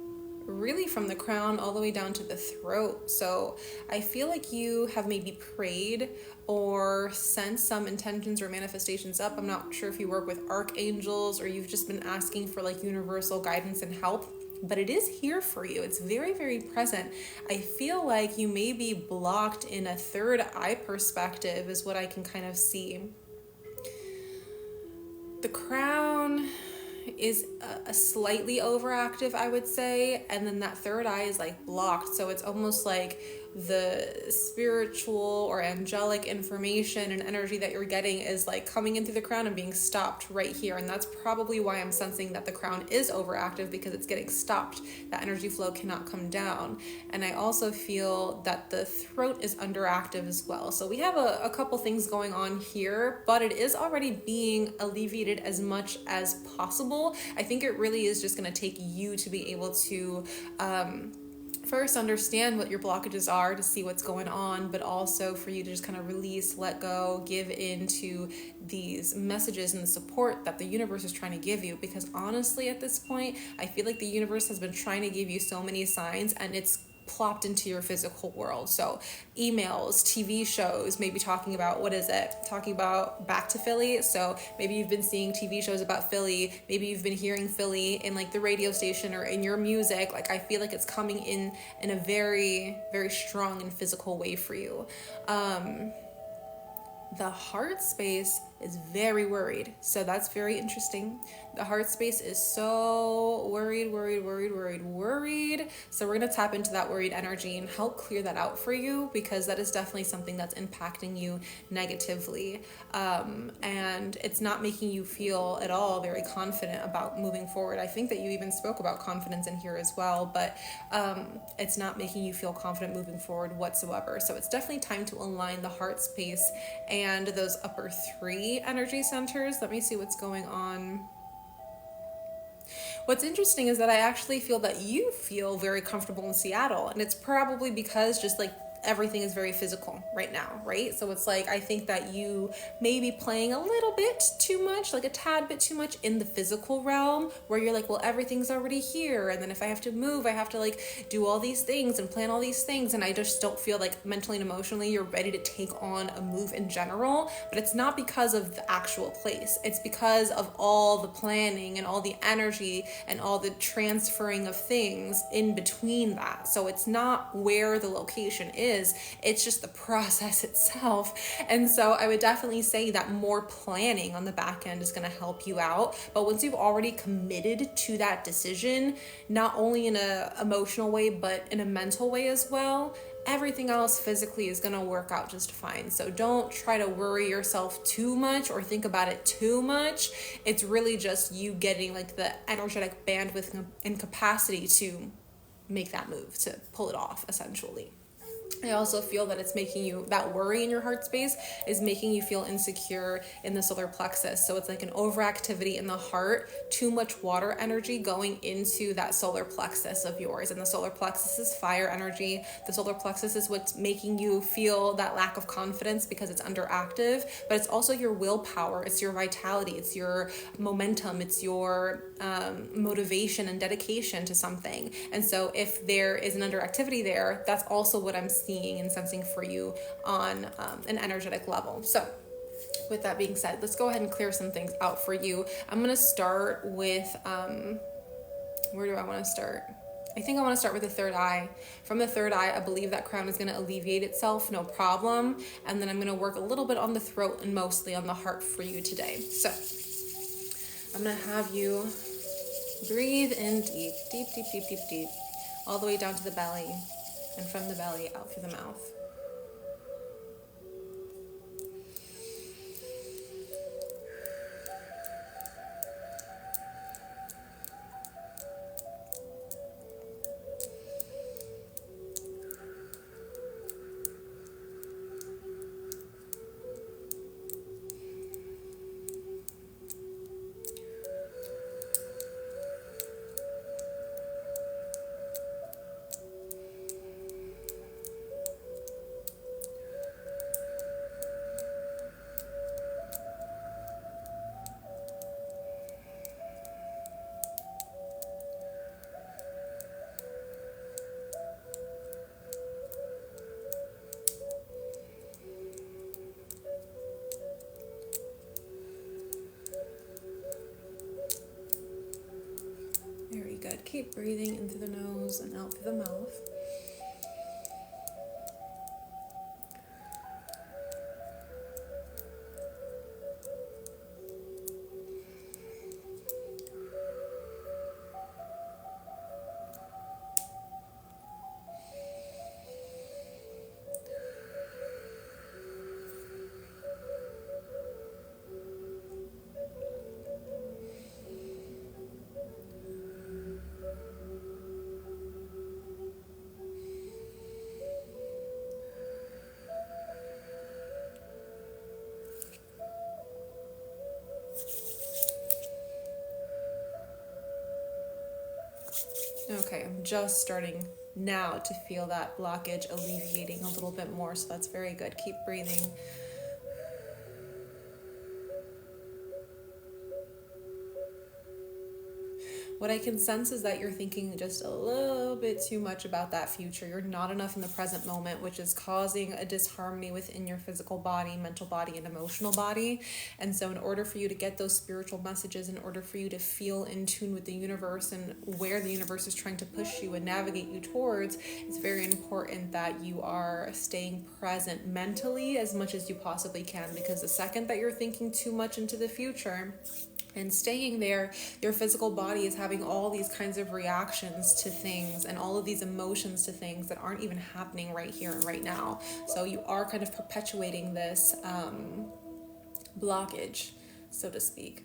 Speaker 1: really from the crown all the way down to the throat. So I feel like you have maybe prayed or sent some intentions or manifestations up. I'm not sure if you work with archangels or you've just been asking for like universal guidance and help, but it is here for you. It's very, very present. I feel like you may be blocked in a third eye perspective is what I can kind of see. The crown is a slightly overactive, I would say, and then that third eye is like blocked. So it's almost like the spiritual or angelic information and energy that you're getting is like coming in through the crown and being stopped right here. And that's probably why I'm sensing that the crown is overactive, because it's getting stopped. That energy flow cannot come down. And I also feel that the throat is underactive as well. So we have a couple things going on here, but it is already being alleviated as much as possible. I think it really is just going to take you to be able to first understand what your blockages are, to see what's going on, but also for you to just kind of release, let go, give in to these messages and the support that the universe is trying to give you. Because honestly, at this point, I feel like the universe has been trying to give you so many signs, and it's plopped into your physical world. So emails, TV shows, maybe talking about, talking about back to Philly. So maybe you've been seeing TV shows about Philly. Maybe you've been hearing Philly in like the radio station or in your music. Like I feel like it's coming in a very, very strong and physical way for you. The heart space is very worried. So that's very interesting. The heart space is so worried. So we're going to tap into that worried energy and help clear that out for you, because that is definitely something that's impacting you negatively. And it's not making you feel at all very confident about moving forward. I think that you even spoke about confidence in here as well, but it's not making you feel confident moving forward whatsoever. So it's definitely time to align the heart space and those upper three energy centers. Let me see what's going on. What's interesting is that I actually feel that you feel very comfortable in Seattle, and it's probably because just like everything is very physical right now, right? So it's like, I think that you may be playing a little bit too much, like a tad bit too much in the physical realm, where you're like, well, everything's already here. And then if I have to move, I have to like do all these things and plan all these things. And I just don't feel like mentally and emotionally you're ready to take on a move in general. But it's not because of the actual place. It's because of all the planning and all the energy and all the transferring of things in between that. So it's not where the location is. It's just the process itself. And so I would definitely say that more planning on the back end is going to help you out. But once you've already committed to that decision, not only in an emotional way, but in a mental way as well, everything else physically is going to work out just fine. So don't try to worry yourself too much or think about it too much. It's really just you getting like the energetic bandwidth and capacity to make that move, to pull it off essentially. I also feel that it's making you, that worry in your heart space is making you feel insecure in the solar plexus. So it's like an overactivity in the heart, too much water energy going into that solar plexus of yours. And the solar plexus is fire energy. The solar plexus is what's making you feel that lack of confidence because it's underactive, but it's also your willpower. It's your vitality. It's your momentum. It's your motivation and dedication to something. And so if there is an underactivity there, that's also what I'm seeing and sensing for you on an energetic level. So with that being said, let's go ahead and clear some things out for you. I'm going to start with, where do I want to start? I think I want to start with the third eye. From the third eye, I believe that crown is going to alleviate itself, no problem. And then I'm going to work a little bit on the throat and mostly on the heart for you today. So I'm going to have you breathe in deep, all the way down to the belly. And from the belly out through the mouth. breathing in through the nose and out through the mouth. Okay, I'm just starting now to feel that blockage alleviating a little bit more, so that's very good. Keep breathing. What I can sense is that you're thinking just a little bit too much about that future. You're not enough in the present moment, which is causing a disharmony within your physical body, mental body, and emotional body. And so in order for you to get those spiritual messages, in order for you to feel in tune with the universe and where the universe is trying to push you and navigate you towards, it's very important that you are staying present mentally as much as you possibly can, because the second that you're thinking too much into the future and staying there, your physical body is having all these kinds of reactions to things and all of these emotions to things that aren't even happening right here and right now. So you are kind of perpetuating this blockage, so to speak.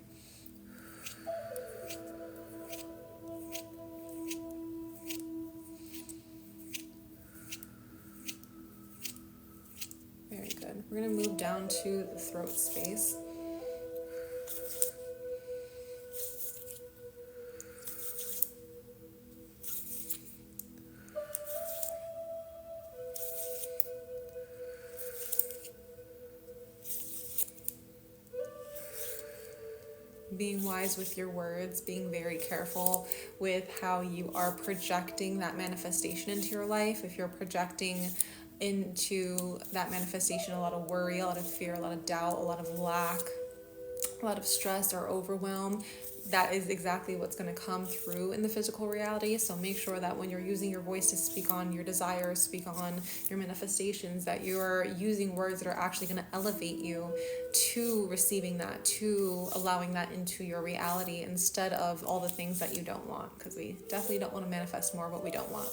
Speaker 1: Very good. We're going to move down to the throat space. Being wise with your words, being very careful with how you are projecting that manifestation into your life. If you're projecting into that manifestation a lot of worry, a lot of fear, a lot of doubt, a lot of lack, a lot of stress or overwhelm, that is exactly what's going to come through in the physical reality. So make sure that when you're using your voice to speak on your desires, speak on your manifestations, that you're using words that are actually going to elevate you to receiving that, to allowing that into your reality, instead of all the things that you don't want, because we definitely don't want to manifest more of what we don't want.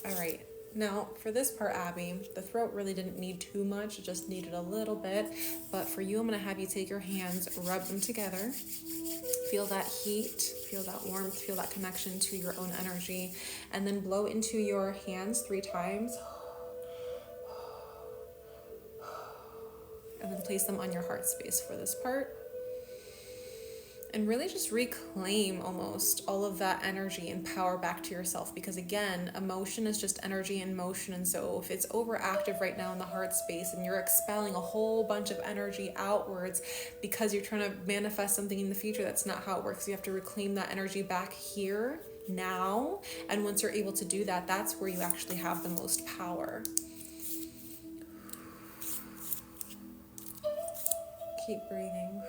Speaker 1: All right. Now, for this part, Abby, the throat really didn't need too much. It just needed a little bit. But for you, I'm going to have you take your hands, rub them together. Feel that heat, feel that warmth, feel that connection to your own energy. And then blow into your hands 3 times. And then place them on your heart space for this part. And really just reclaim almost all of that energy and power back to yourself, because again, emotion is just energy in motion. And so if it's overactive right now in the heart space and you're expelling a whole bunch of energy outwards because you're trying to manifest something in the future, that's not how it works. You have to reclaim that energy back here now. And once you're able to do that, that's where you actually have the most power. Keep breathing.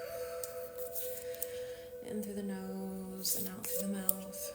Speaker 1: In through the nose and out through the mouth.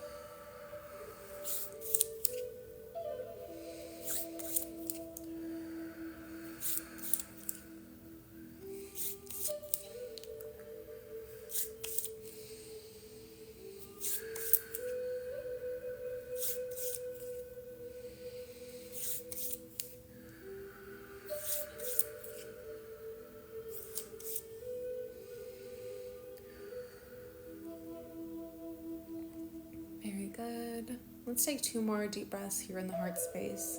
Speaker 1: Good. Let's take 2 more deep breaths here in the heart space.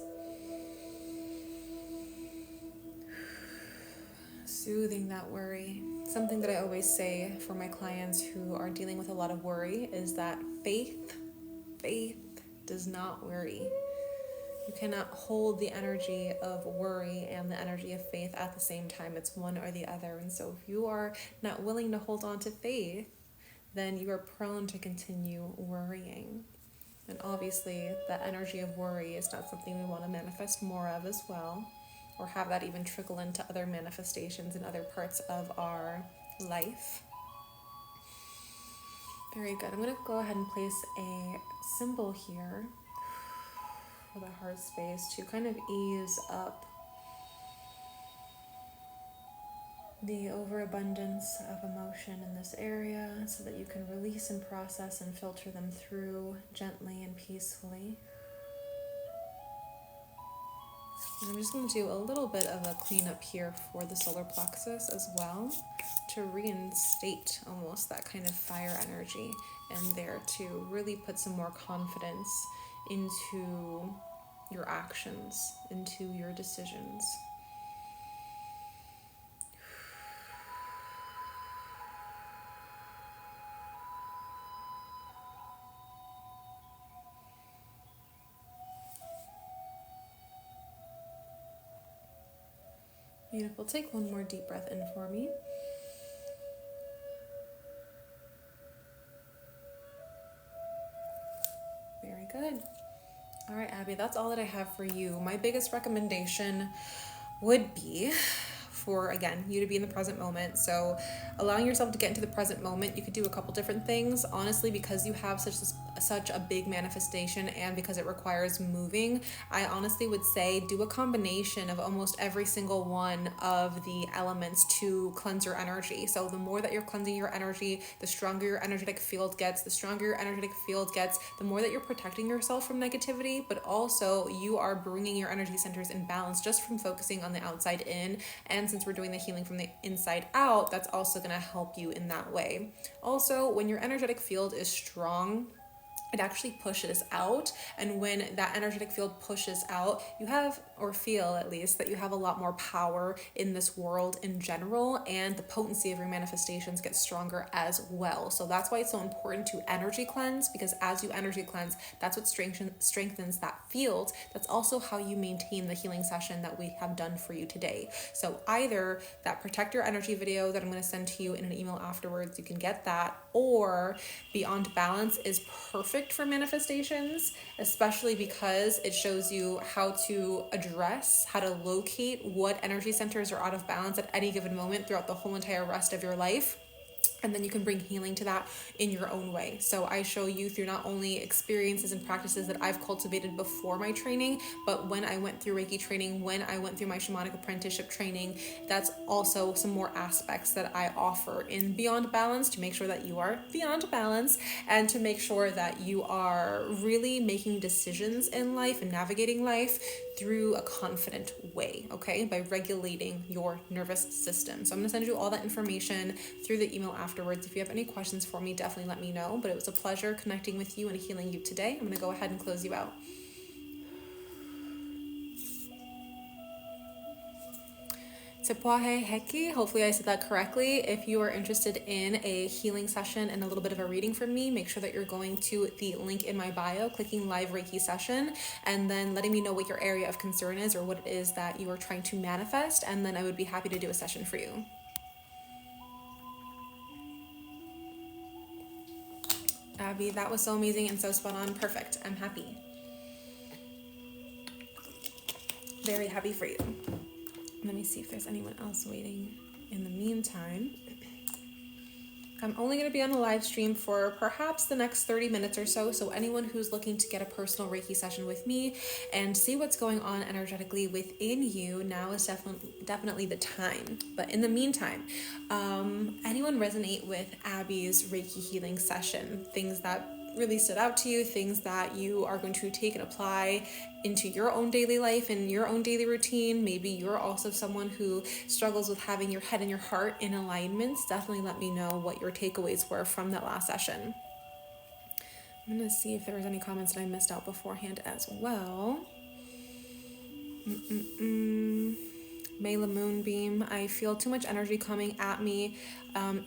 Speaker 1: Soothing that worry. Something that I always say for my clients who are dealing with a lot of worry is that faith does not worry. You cannot hold the energy of worry and the energy of faith at the same time. It's one or the other. And so if you are not willing to hold on to faith, then you are prone to continue worrying. And obviously, that energy of worry is not something we want to manifest more of as well, or have that even trickle into other manifestations in other parts of our life. Very good. I'm going to go ahead and place a symbol here for the heart space to kind of ease up the overabundance of emotion in this area so that you can release and process and filter them through gently and peacefully. And I'm just going to do a little bit of a cleanup here for the solar plexus as well to reinstate almost that kind of fire energy in there to really put some more confidence into your actions, into your decisions. Beautiful. Take one more deep breath in for me. Very good. All right, Abby, that's all that I have for you. My biggest recommendation would be for, again, you to be in the present moment. So allowing yourself to get into the present moment, you could do a couple different things. Honestly, because you have such a big manifestation and because it requires moving, I honestly would say do a combination of almost every single one of the elements to cleanse your energy. So the more that you're cleansing your energy, the stronger your energetic field gets. The stronger your energetic field gets, the more that you're protecting yourself from negativity, but also you are bringing your energy centers in balance just from focusing on the outside in. And since we're doing the healing from the inside out, that's also going to help you in that way. Also, when your energetic field is strong, it actually pushes out, and when that energetic field pushes out, you have, or feel at least, that you have a lot more power in this world in general, and the potency of your manifestations gets stronger as well. So that's why it's so important to energy cleanse, because as you energy cleanse, that's what strengthens that field. That's also how you maintain the healing session that we have done for you today. So either that protect your energy video that I'm going to send to you in an email afterwards, you can get that, or Beyond Balance is perfect for manifestations, especially because it shows you how to address, how to locate what energy centers are out of balance at any given moment throughout the whole entire rest of your life. And then you can bring healing to that in your own way. So I show you through not only experiences and practices that I've cultivated before my training, but when I went through Reiki training, when I went through my shamanic apprenticeship training, that's also some more aspects that I offer in Beyond Balance to make sure that you are beyond balance and to make sure that you are really making decisions in life and navigating life through a confident way, okay? By regulating your nervous system. So I'm gonna send you all that information through the email afterwards. If you have any questions for me, definitely let me know. But it was a pleasure connecting with you and healing you today. I'm gonna go ahead and close you out. Tepuahe Heki, hopefully I said that correctly. If you are interested in a healing session and a little bit of a reading from me, make sure that you're going to the link in my bio, clicking live Reiki session, and then letting me know what your area of concern is or what it is that you are trying to manifest, and then I would be happy to do a session for you. Abby, that was so amazing and so spot on. Perfect. I'm happy. Very happy for you. Let me see if there's anyone else waiting in the meantime. I'm only going to be on a live stream for perhaps the next 30 minutes or so. So anyone who's looking to get a personal Reiki session with me and see what's going on energetically within you, now is definitely the time. But in the meantime, anyone resonate with Abby's Reiki healing session? Things that really stood out to you, things that you are going to take and apply into your own daily life and your own daily routine. Maybe you're also someone who struggles with having your head and your heart in alignments. Definitely let me know what your takeaways were from that last session. I'm going to see if there was any comments that I missed out beforehand as well. Mayla Moonbeam, I feel too much energy coming at me.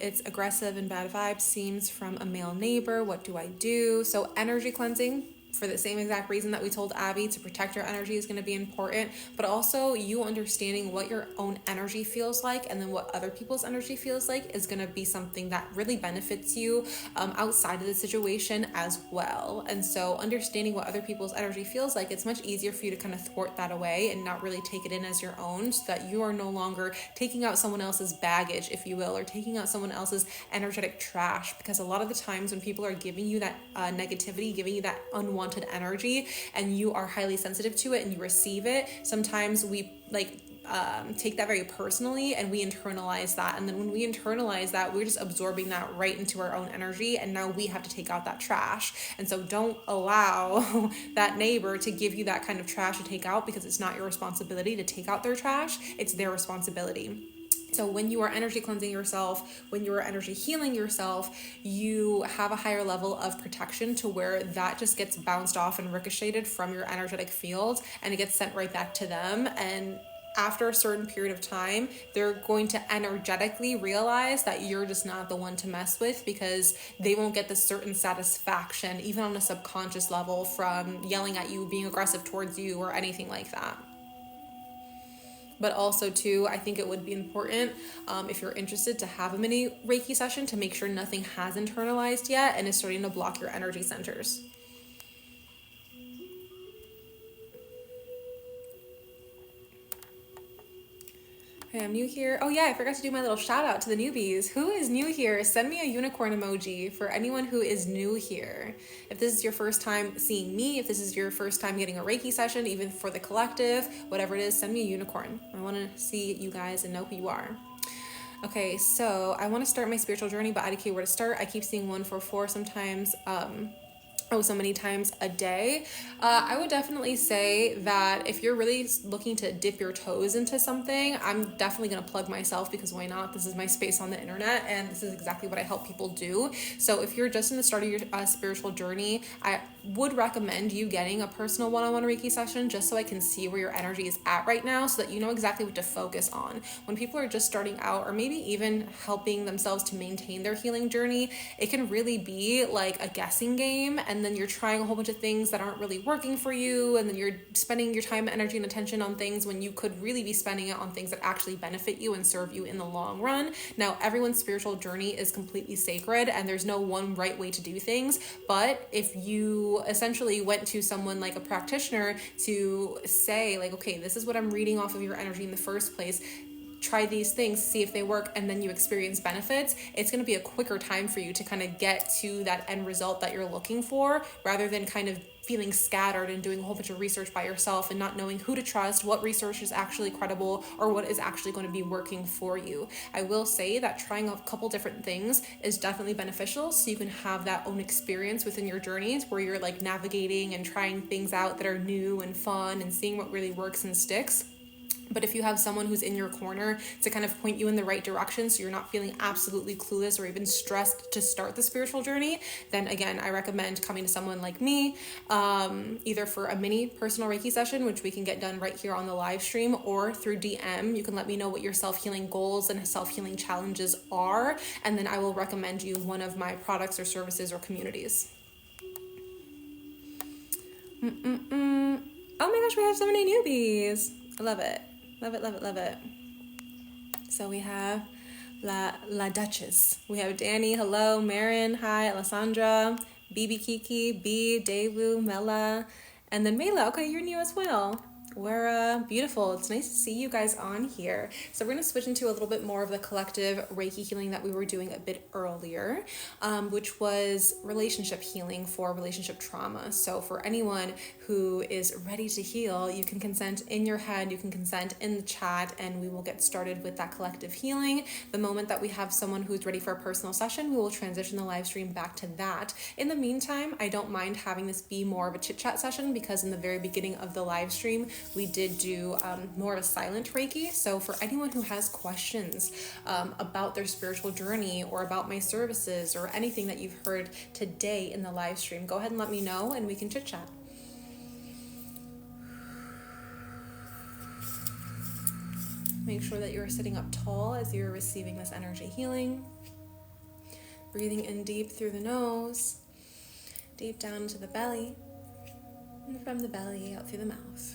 Speaker 1: It's aggressive and bad vibes, seems from a male neighbor. What do I do? So energy cleansing, for the same exact reason that we told Abby to protect your energy is going to be important, but also you understanding what your own energy feels like and then what other people's energy feels like is going to be something that really benefits you outside of the situation as well. And so understanding what other people's energy feels like, it's much easier for you to kind of thwart that away and not really take it in as your own, so that you are no longer taking out someone else's baggage, if you will, or taking out someone else's energetic trash. Because a lot of the times when people are giving you that negativity, giving you that unwanted energy, and you are highly sensitive to it and you receive it, sometimes we take that very personally and we internalize that. And then when we internalize that, we're just absorbing that right into our own energy, and now we have to take out that trash. And so don't allow that neighbor to give you that kind of trash to take out, because it's not your responsibility to take out their trash, it's their responsibility. So when you are energy cleansing yourself, when you are energy healing yourself, you have a higher level of protection to where that just gets bounced off and ricocheted from your energetic field, and it gets sent right back to them. And after a certain period of time, they're going to energetically realize that you're just not the one to mess with, because they won't get this certain satisfaction, even on a subconscious level, from yelling at you, being aggressive towards you, or anything like that. But also too, I think it would be important, if you're interested, to have a mini Reiki session to make sure nothing has internalized yet and is starting to block your energy centers. Hey, I'm new here. Oh yeah, I forgot to do my little shout out to the newbies. Who is new here? Send me a unicorn emoji for anyone who is new here. If this is your first time seeing me, if this is your first time getting a Reiki session, even for the collective, whatever it is, send me a unicorn. I want to see you guys and know who you are. Okay, so I want to start my spiritual journey, but I don't know where to start. I keep seeing 144 sometimes. So many times a day. I would definitely say that if you're really looking to dip your toes into something, I'm definitely going to plug myself, because why not? This is my space on the internet, and this is exactly what I help people do. So if you're just in the start of your spiritual journey, I would recommend you getting a personal one-on-one Reiki session, just so I can see where your energy is at right now, so that you know exactly what to focus on. When people are just starting out, or maybe even helping themselves to maintain their healing journey, it can really be like a guessing game, and then you're trying a whole bunch of things that aren't really working for you, and then you're spending your time, energy, and attention on things when you could really be spending it on things that actually benefit you and serve you in the long run. Now, everyone's spiritual journey is completely sacred, and there's no one right way to do things, but if you essentially went to someone like a practitioner to say, like, okay, this is what I'm reading off of your energy in the first place, try these things, see if they work, and then you experience benefits, it's going to be a quicker time for you to kind of get to that end result that you're looking for, rather than kind of feeling scattered and doing a whole bunch of research by yourself and not knowing who to trust, what research is actually credible, or what is actually going to be working for you. I will say that trying a couple different things is definitely beneficial, so you can have that own experience within your journeys where you're like navigating and trying things out that are new and fun and seeing what really works and sticks. But if you have someone who's in your corner to kind of point you in the right direction, so you're not feeling absolutely clueless or even stressed to start the spiritual journey, then again, I recommend coming to someone like me, either for a mini personal Reiki session, which we can get done right here on the live stream, or through DM. You can let me know what your self-healing goals and self-healing challenges are, and then I will recommend you one of my products or services or communities. Oh my gosh, we have so many newbies. I love it. Love it, love it, love it. So we have La Duchess. We have Danny, hello, Marin, hi, Alessandra, BB Kiki, B, Daewoo, Mela, and then Mela. Okay, you're new as well. We're beautiful. It's nice to see you guys on here. So we're going to switch into a little bit more of the collective Reiki healing that we were doing a bit earlier, which was relationship healing for relationship trauma. So for anyone who is ready to heal, you can consent in your head, you can consent in the chat, and we will get started with that collective healing. The moment that we have someone who's ready for a personal session, we will transition the live stream back to that. In the meantime, I don't mind having this be more of a chit chat session, because in the very beginning of the live stream, we did do more of a silent Reiki. So for anyone who has questions about their spiritual journey, or about my services, or anything that you've heard today in the live stream, go ahead and let me know and we can chit chat. Make sure that you're sitting up tall as you're receiving this energy healing. Breathing in deep through the nose, deep down into the belly. And from the belly out through the mouth.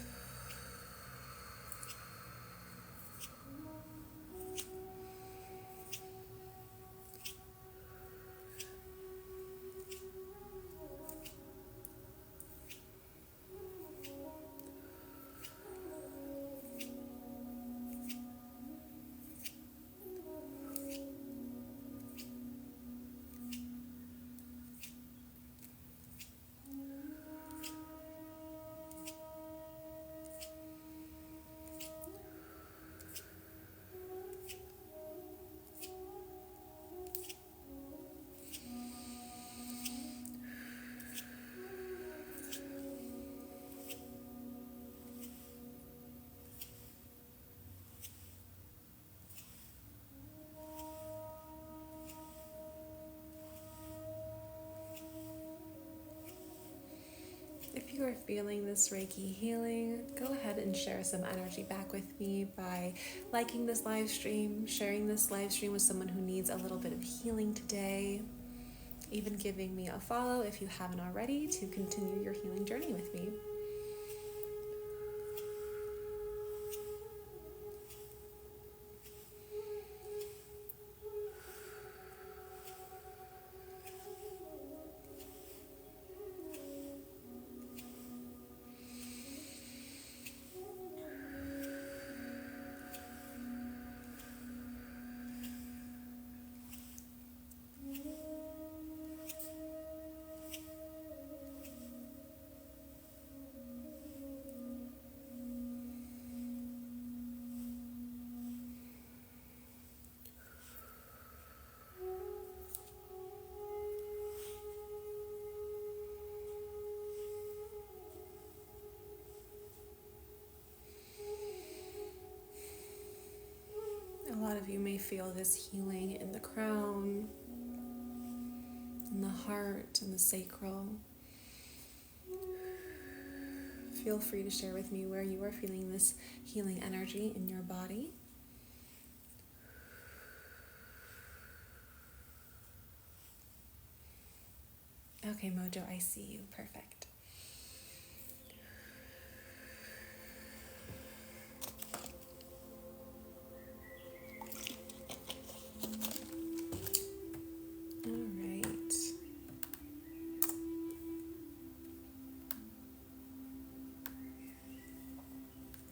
Speaker 1: If you are feeling this Reiki healing, go ahead and share some energy back with me by liking this live stream, sharing this live stream with someone who needs a little bit of healing today, even giving me a follow if you haven't already to continue your healing journey with me. A lot of you may feel this healing in the crown, in the heart, and the sacral. Feel free to share with me where you are feeling this healing energy in your body. Okay, Mojo, I see you. Perfect.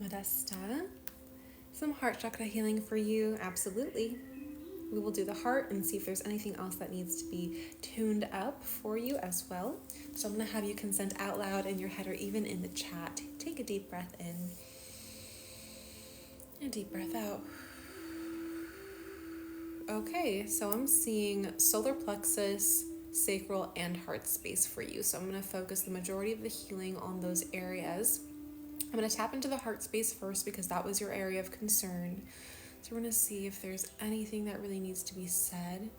Speaker 1: Modesta, some heart chakra healing for you, absolutely. We will do the heart and see if there's anything else that needs to be tuned up for you as well. So I'm going to have you consent out loud in your head or even in the chat. Take a deep breath in and a deep breath out. Okay, so I'm seeing solar plexus, sacral, and heart space for you. So I'm going to focus the majority of the healing on those areas. I'm going to tap into the heart space first because that was your area of concern. So we're going to see if there's anything that really needs to be said.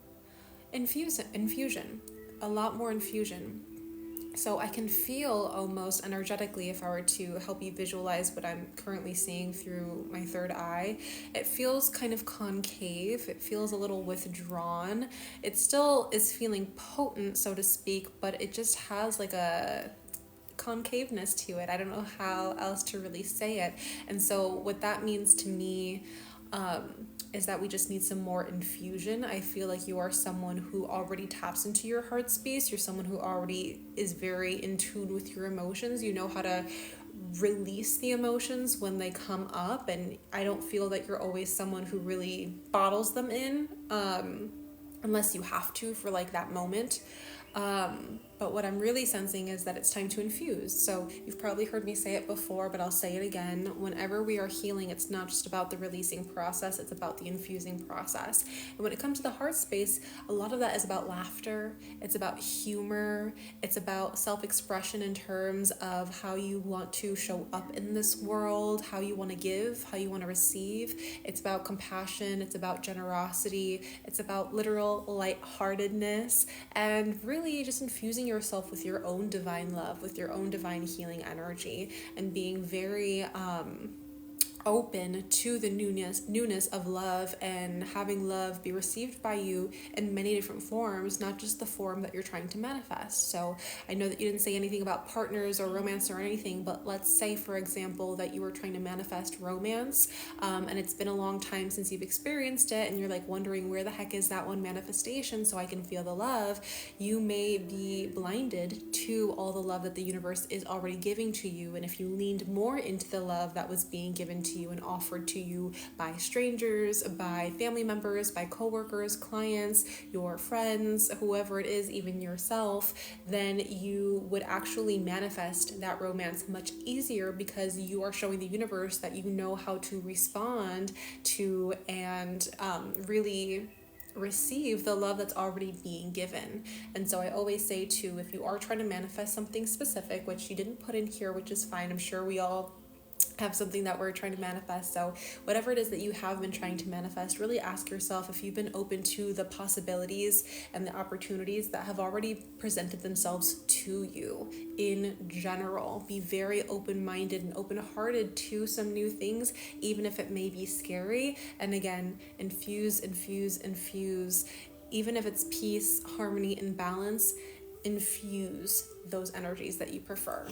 Speaker 1: Infusion, a lot more infusion. So I can feel almost energetically, if I were to help you visualize what I'm currently seeing through my third eye, it feels kind of concave. It feels a little withdrawn. It still is feeling potent, so to speak, but it just has like a concaveness to it. I don't know how else to really say it. And so what that means to me is that we just need some more infusion. I feel like you are someone who already taps into your heart space. You're someone who already is very in tune with your emotions. You know how to release the emotions when they come up, and I don't feel that you're always someone who really bottles them in unless you have to for like that moment. But what I'm really sensing is that it's time to infuse. So you've probably heard me say it before, but I'll say it again. Whenever we are healing, it's not just about the releasing process, it's about the infusing process. And when it comes to the heart space, a lot of that is about laughter. It's about humor. It's about self-expression in terms of how you want to show up in this world, how you want to give, how you want to receive. It's about compassion. It's about generosity. It's about literal lightheartedness, and really just infusing yourself with your own divine love, with your own divine healing energy, and being very open to the newness of love, and having love be received by you in many different forms, not just the form that you're trying to manifest. So I know that you didn't say anything about partners or romance or anything, but let's say, for example, that you were trying to manifest romance, and it's been a long time since you've experienced it, and you're like wondering, where the heck is that one manifestation so I can feel the love? You may be blinded to all the love that the universe is already giving to you. And if you leaned more into the love that was being given to you and offered to you by strangers, by family members, by coworkers, clients, your friends, whoever it is, even yourself, then you would actually manifest that romance much easier, because you are showing the universe that you know how to respond to and really receive the love that's already being given. And so I always say too, if you are trying to manifest something specific, which you didn't put in here, which is fine, I'm sure we all have something that we're trying to manifest. So whatever it is that you have been trying to manifest, really ask yourself if you've been open to the possibilities and the opportunities that have already presented themselves to you in general. Be very open-minded and open-hearted to some new things, even if it may be scary. And again, infuse. Even if it's peace, harmony, and balance, infuse those energies that you prefer.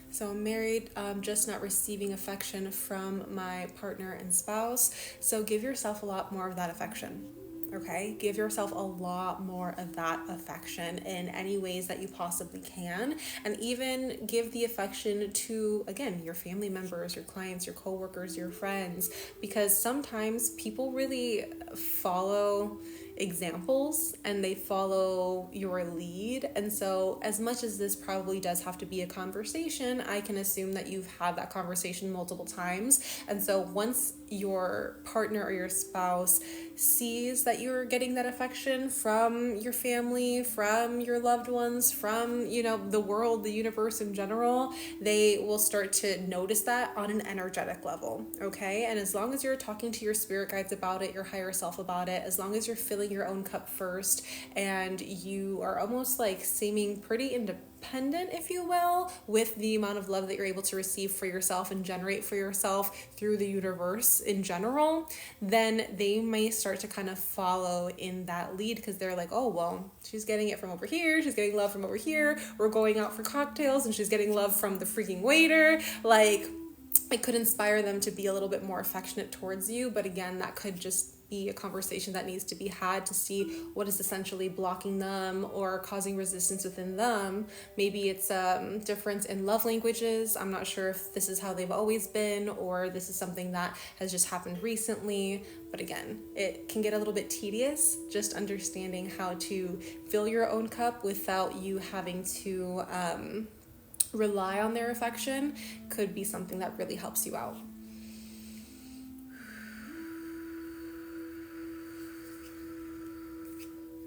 Speaker 1: So I'm married, just not receiving affection from my partner and spouse. So give yourself a lot more of that affection. Okay, give yourself a lot more of that affection in any ways that you possibly can, and even give the affection to, again, your family members, your clients, your coworkers, your friends, because sometimes people really follow examples and they follow your lead. And so as much as this probably does have to be a conversation, I can assume that you've had that conversation multiple times. And so once your partner or your spouse sees that you're getting that affection from your family, from your loved ones, from, the world, the universe in general, they will start to notice that on an energetic level. Okay. And as long as you're talking to your spirit guides about it, your higher self about it, as long as you're filling your own cup first, and you are almost like seeming pretty independent, if you will, with the amount of love that you're able to receive for yourself and generate for yourself through the universe in general, then they may start to kind of follow in that lead, because they're like, oh, well, she's getting it from over here, she's getting love from over here, we're going out for cocktails and she's getting love from the freaking waiter. Like, it could inspire them to be a little bit more affectionate towards you. But again, that could just be a conversation that needs to be had to see what is essentially blocking them or causing resistance within them. Maybe it's a difference in love languages. I'm not sure if this is how they've always been, or this is something that has just happened recently. But again, it can get a little bit tedious. Just understanding how to fill your own cup without you having to rely on their affection could be something that really helps you out.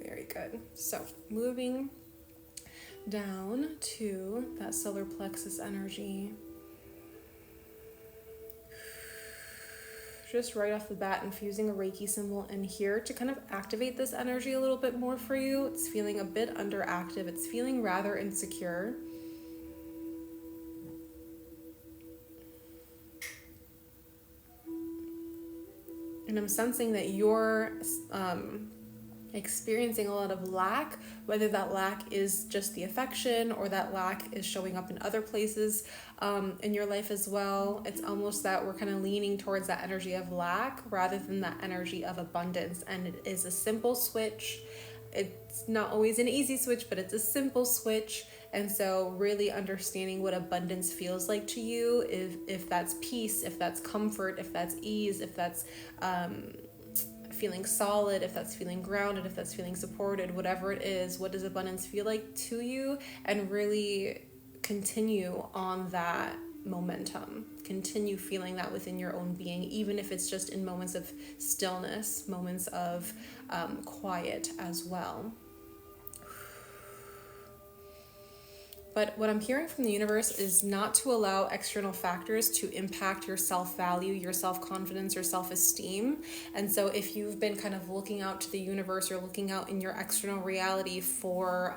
Speaker 1: Very good. So moving down to that solar plexus energy. Just right off the bat, infusing a Reiki symbol in here to kind of activate this energy a little bit more for you. It's feeling a bit underactive. It's feeling rather insecure. And I'm sensing that you're experiencing a lot of lack, whether that lack is just the affection or that lack is showing up in other places in your life as well. It's almost that we're kind of leaning towards that energy of lack rather than that energy of abundance. And it is a simple switch. It's not always an easy switch, but it's a simple switch. And so really understanding what abundance feels like to you, if that's peace, if that's comfort, if that's ease, if that's feeling solid, if that's feeling grounded, if that's feeling supported, whatever it is, what does abundance feel like to you? And really continue on that momentum. Continue feeling that within your own being, even if it's just in moments of stillness, moments of quiet as well. But what I'm hearing from the universe is not to allow external factors to impact your self-value, your self-confidence, your self-esteem. And so if you've been kind of looking out to the universe or looking out in your external reality for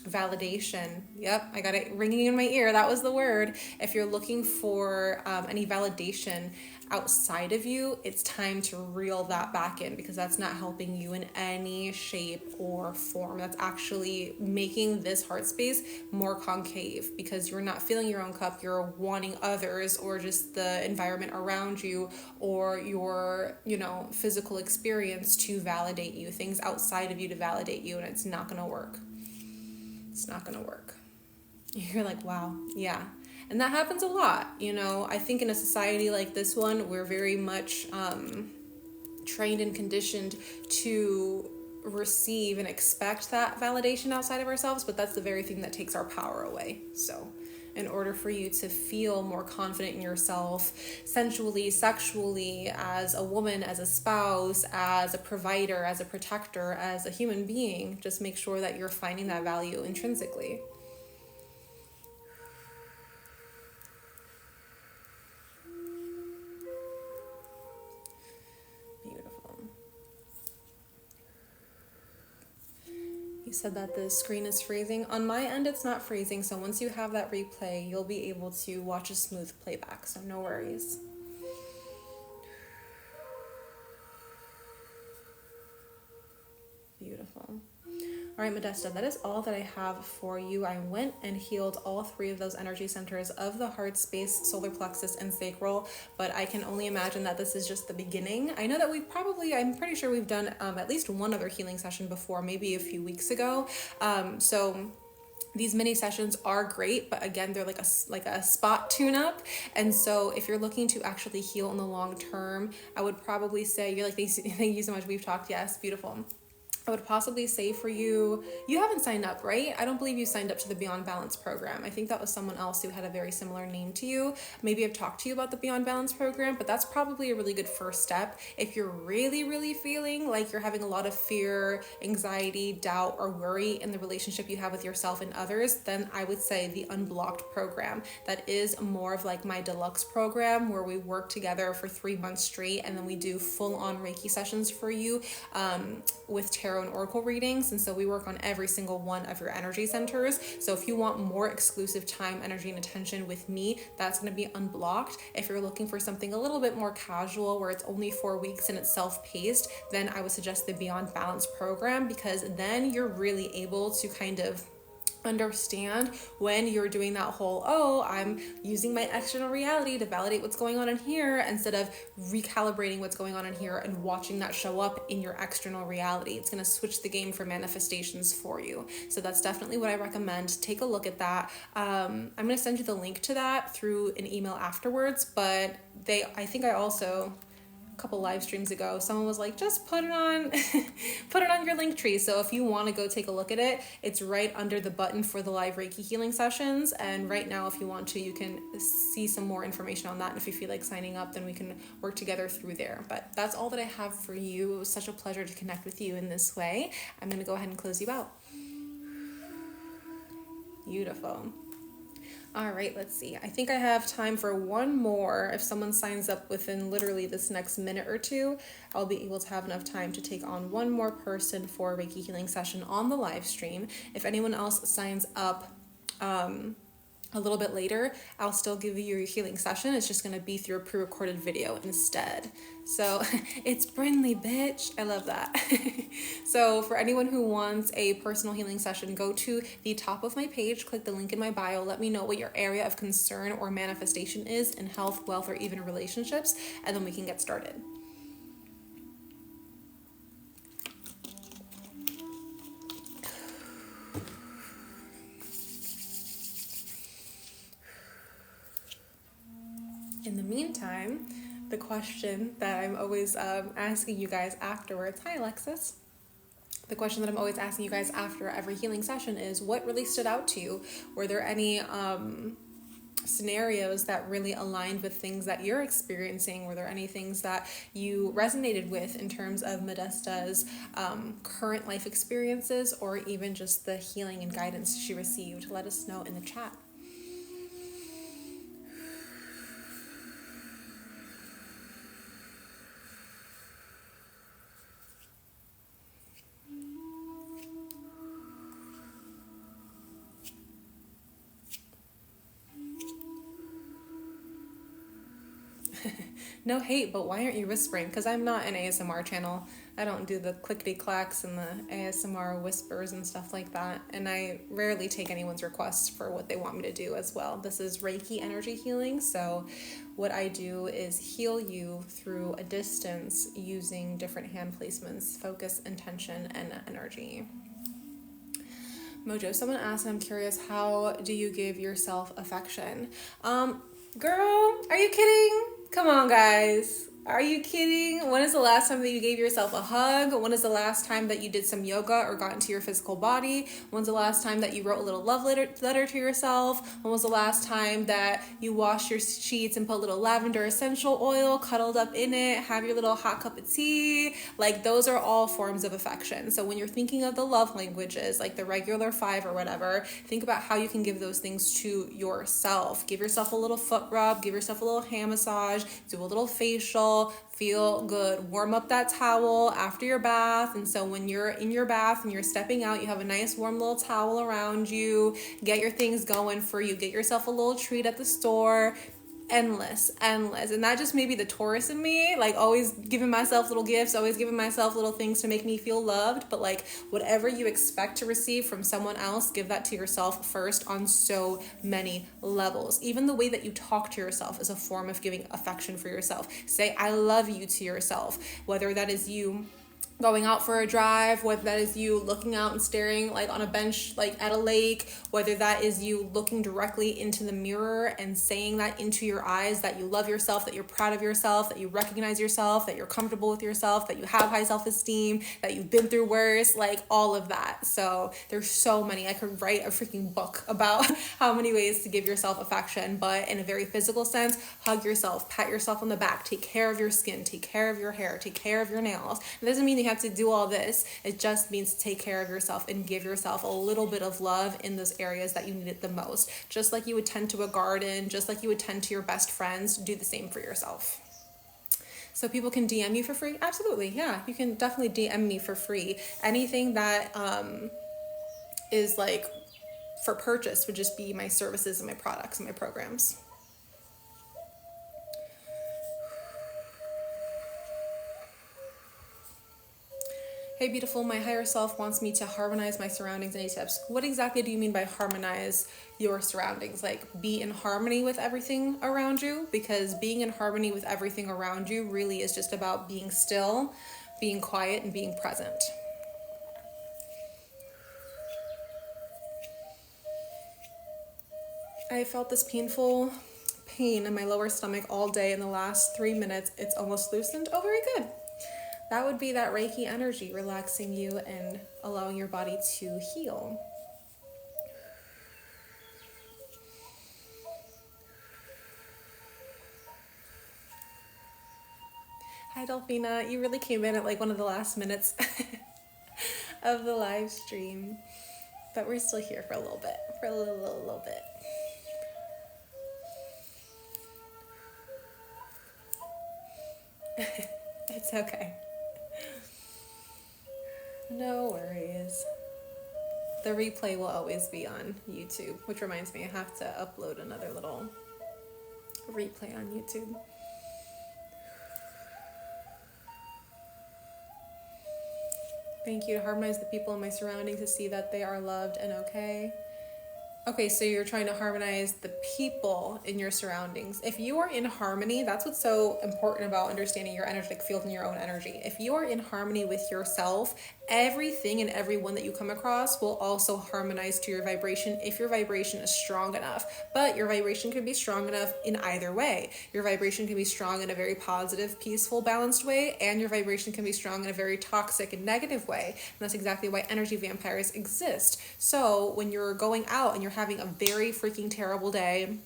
Speaker 1: validation. Yep, I got it ringing in my ear. That was the word. If you're looking for any validation outside of you, it's time to reel that back in, because that's not helping you in any shape or form. That's actually making this heart space more concave, because you're not filling your own cup. You're wanting others, or just the environment around you, or your, physical experience to validate you, things outside of you to validate you, and it's not going to work. It's not going to work. You're like, wow, yeah. And that happens a lot. I think in a society like this one, we're very much trained and conditioned to receive and expect that validation outside of ourselves, but that's the very thing that takes our power away. So in order for you to feel more confident in yourself, sensually, sexually, as a woman, as a spouse, as a provider, as a protector, as a human being, just make sure that you're finding that value intrinsically. Beautiful. You said that the screen is freezing. On my end, it's not freezing, so once you have that replay, you'll be able to watch a smooth playback, so no worries. Beautiful. All right, Modesta, that is all that I have for you. I went and healed all 3 of those energy centers of the heart space, solar plexus, and sacral, but I can only imagine that this is just the beginning. I know that I'm pretty sure we've done at least one other healing session before, maybe a few weeks ago. So these mini sessions are great, but again, they're like a spot tune-up. And so if you're looking to actually heal in the long term, I would probably say, you're like, thank you so much, we've talked. Yes, beautiful. I would possibly say for you haven't signed up, right? I don't believe you signed up to the Beyond Balance program. I think that was someone else who had a very similar name to you. Maybe I've talked to you about the Beyond Balance program, but that's probably a really good first step. If you're really, really feeling like you're having a lot of fear, anxiety, doubt, or worry in the relationship you have with yourself and others, then I would say the Unblocked program. That is more of like my deluxe program, where we work together for 3 months straight, and then we do full-on Reiki sessions for you with tarot and oracle readings. And so we work on every single one of your energy centers. So if you want more exclusive time, energy, and attention with me, that's going to be Unblocked. If you're looking for something a little bit more casual, where it's only 4 weeks and it's self-paced, then I would suggest the Beyond Balance program, because then you're really able to kind of understand when you're doing that whole, I'm using my external reality to validate what's going on in here, instead of recalibrating what's going on in here and watching that show up in your external reality. It's going to switch the game for manifestations for you. So that's definitely what I recommend. Take a look at that. I'm going to send you the link to that through an email afterwards, but I think I also, couple live streams ago, someone was like, just put it on put it on your link tree. So if you want to go take a look at it, it's right under the button for the live Reiki healing sessions. And right now, if you want to, you can see some more information on that. And if you feel like signing up, then we can work together through there. But that's all that I have for you. It was such a pleasure to connect with you in this way. I'm going to go ahead and close you out. Beautiful. All right, let's see. I think I have time for one more. If someone signs up within literally this next minute or two, I'll be able to have enough time to take on one more person for a Reiki healing session on the live stream. If anyone else signs up a little bit later, I'll still give you your healing session. It's just going to be through a pre-recorded video instead. So it's Brandy, bitch. I love that. So for anyone who wants a personal healing session, go to the top of my page, click the link in my bio. Let me know what your area of concern or manifestation is in health, wealth, or even relationships, and then we can get started. In the meantime, the question that I'm always asking you guys afterwards, hi Alexis. The question that I'm always asking you guys after every healing session is, what really stood out to you? Were there any scenarios that really aligned with things that you're experiencing? Were there any things that you resonated with in terms of Modesta's current life experiences, or even just the healing and guidance she received? Let us know in the chat. No hate, but why aren't you whispering? Because I'm not an ASMR channel. I don't do the clickety clacks and the ASMR whispers and stuff like that. And I rarely take anyone's requests for what they want me to do as well. This is Reiki energy healing. So what I do is heal you through a distance using different hand placements, focus, intention, and energy. Mojo, someone asked, and I'm curious, how do you give yourself affection? Girl, are you kidding? Come on, guys. Are you kidding? When is the last time that you gave yourself a hug? When is the last time that you did some yoga or got into your physical body? When's the last time that you wrote a little love letter to yourself? When was the last time that you washed your sheets and put a little lavender essential oil, cuddled up in it, have your little hot cup of tea? Like, those are all forms of affection. So when you're thinking of the love languages, like the regular 5 or whatever, think about how you can give those things to yourself. Give yourself a little foot rub, give yourself a little hand massage, do a little facial, feel good, warm up that towel after your bath. And so when you're in your bath and you're stepping out, you have a nice warm little towel around you, get your things going for you, get yourself a little treat at the store. Endless. And that just may be the Taurus in me, like always giving myself little gifts, always giving myself little things to make me feel loved. But like whatever you expect to receive from someone else, give that to yourself first on so many levels. Even the way that you talk to yourself is a form of giving affection for yourself. Say I love you to yourself, whether that is you going out for a drive, whether that is you looking out and staring like on a bench like at a lake, whether that is you looking directly into the mirror and saying that into your eyes, that you love yourself, that you're proud of yourself, that you recognize yourself, that you're comfortable with yourself, that you have high self-esteem, that you've been through worse, like all of that. So there's so many. I could write a freaking book about how many ways to give yourself affection, but in a very physical sense, hug yourself, pat yourself on the back, take care of your skin, take care of your hair, take care of your nails. It doesn't mean you have to do all this. It just means to take care of yourself and give yourself a little bit of love in those areas that you need it the most. Just like you would tend to a garden, just like you would tend to your best friends, do the same for yourself. So people can DM you for free? Absolutely, yeah. You can definitely DM me for free. Anything that is like for purchase would just be my services and my products and my programs. Hey, beautiful, my higher self wants me to harmonize my surroundings. Any tips? What exactly do you mean by harmonize your surroundings? Like be in harmony with everything around you? Because being in harmony with everything around you really is just about being still, being quiet, and being present. I felt this painful pain in my lower stomach all day. In the last 3 minutes, it's almost loosened. Oh, very good. That would be that Reiki energy relaxing you and allowing your body to heal. Hi, Delphina. You really came in at like one of the last minutes of the live stream. But we're still here for a little bit, for a little bit. It's okay. No worries. The replay will always be on YouTube, which reminds me I have to upload another little replay on YouTube. Thank you. To harmonize the people in my surroundings to see that they are loved and okay. Okay, so you're trying to harmonize the people in your surroundings. If you are in harmony, that's what's so important about understanding your energetic field and your own energy. If you are in harmony with yourself, everything and everyone that you come across will also harmonize to your vibration if your vibration is strong enough. But your vibration can be strong enough in either way. Your vibration can be strong in a very positive, peaceful, balanced way, and your vibration can be strong in a very toxic and negative way. And that's exactly why energy vampires exist. So when you're going out and you're having a very freaking terrible day,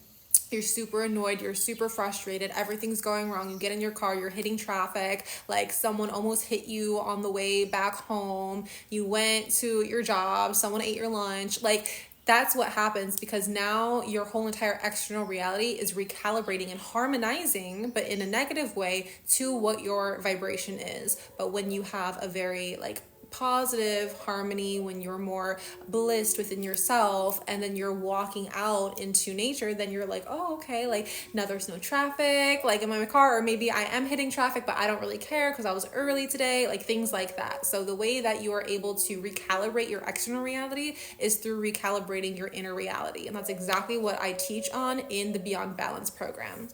Speaker 1: you're super annoyed, you're super frustrated, everything's going wrong, you get in your car, you're hitting traffic, like someone almost hit you on the way back home, you went to your job, someone ate your lunch, like that's what happens, because now your whole entire external reality is recalibrating and harmonizing, but in a negative way, to what your vibration is. But when you have a very like positive harmony, when you're more blissed within yourself, and then you're walking out into nature, then you're like, oh, okay, like now there's no traffic, like in my car, or maybe I am hitting traffic, but I don't really care because I was early today, like things like that. So the way that you are able to recalibrate your external reality is through recalibrating your inner reality. And that's exactly what I teach on in the Beyond Balance program.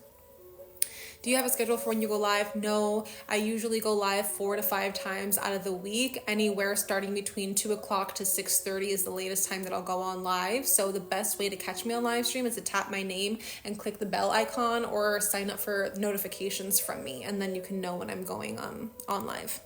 Speaker 1: Do you have a schedule for when you go live? No, I usually go live 4 to 5 times out of the week, anywhere starting between 2 o'clock to 6:30 is the latest time that I'll go on live. So the best way to catch me on live stream is to tap my name and click the bell icon, or sign up for notifications from me, and then you can know when I'm going on live.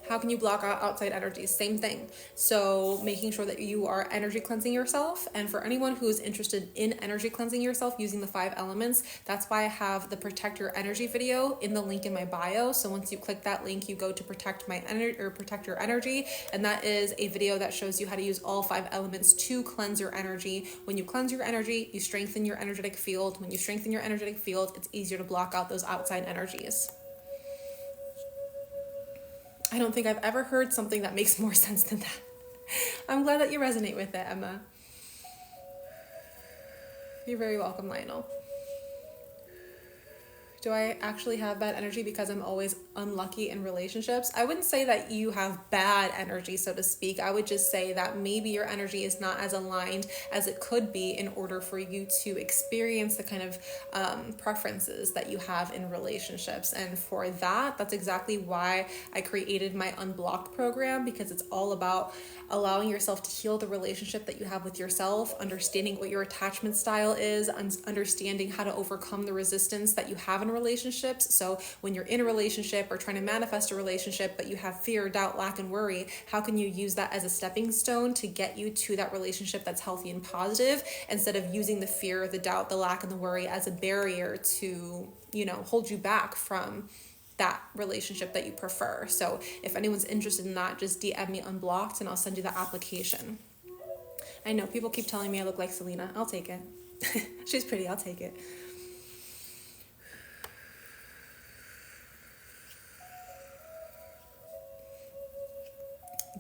Speaker 1: How can you block out outside energies? Same thing. So making sure that you are energy cleansing yourself. And for anyone who is interested in energy cleansing yourself using the 5 elements, that's why I have the Protect Your Energy video in the link in my bio. So once you click that link, you go to Protect My Energy or Protect Your Energy. And that is a video that shows you how to use all 5 elements to cleanse your energy. When you cleanse your energy, you strengthen your energetic field. When you strengthen your energetic field, it's easier to block out those outside energies. I don't think I've ever heard something that makes more sense than that. I'm glad that you resonate with it, Emma. You're very welcome, Lionel. Do I actually have bad energy because I'm always unlucky in relationships? I wouldn't say that you have bad energy, so to speak. I would just say that maybe your energy is not as aligned as it could be in order for you to experience the kind of preferences that you have in relationships. And for that, that's exactly why I created my Unblocked program, because it's all about allowing yourself to heal the relationship that you have with yourself, understanding what your attachment style is, understanding how to overcome the resistance that you have in relationships. So when you're in a relationship or trying to manifest a relationship, but you have fear, doubt, lack, and worry, how can you use that as a stepping stone to get you to that relationship that's healthy and positive, instead of using the fear, the doubt, the lack, and the worry as a barrier to, hold you back from that relationship that you prefer. So if anyone's interested in that, just DM me Unblocked and I'll send you the application. I know people keep telling me I look like Selena. I'll take it. She's pretty. I'll take it.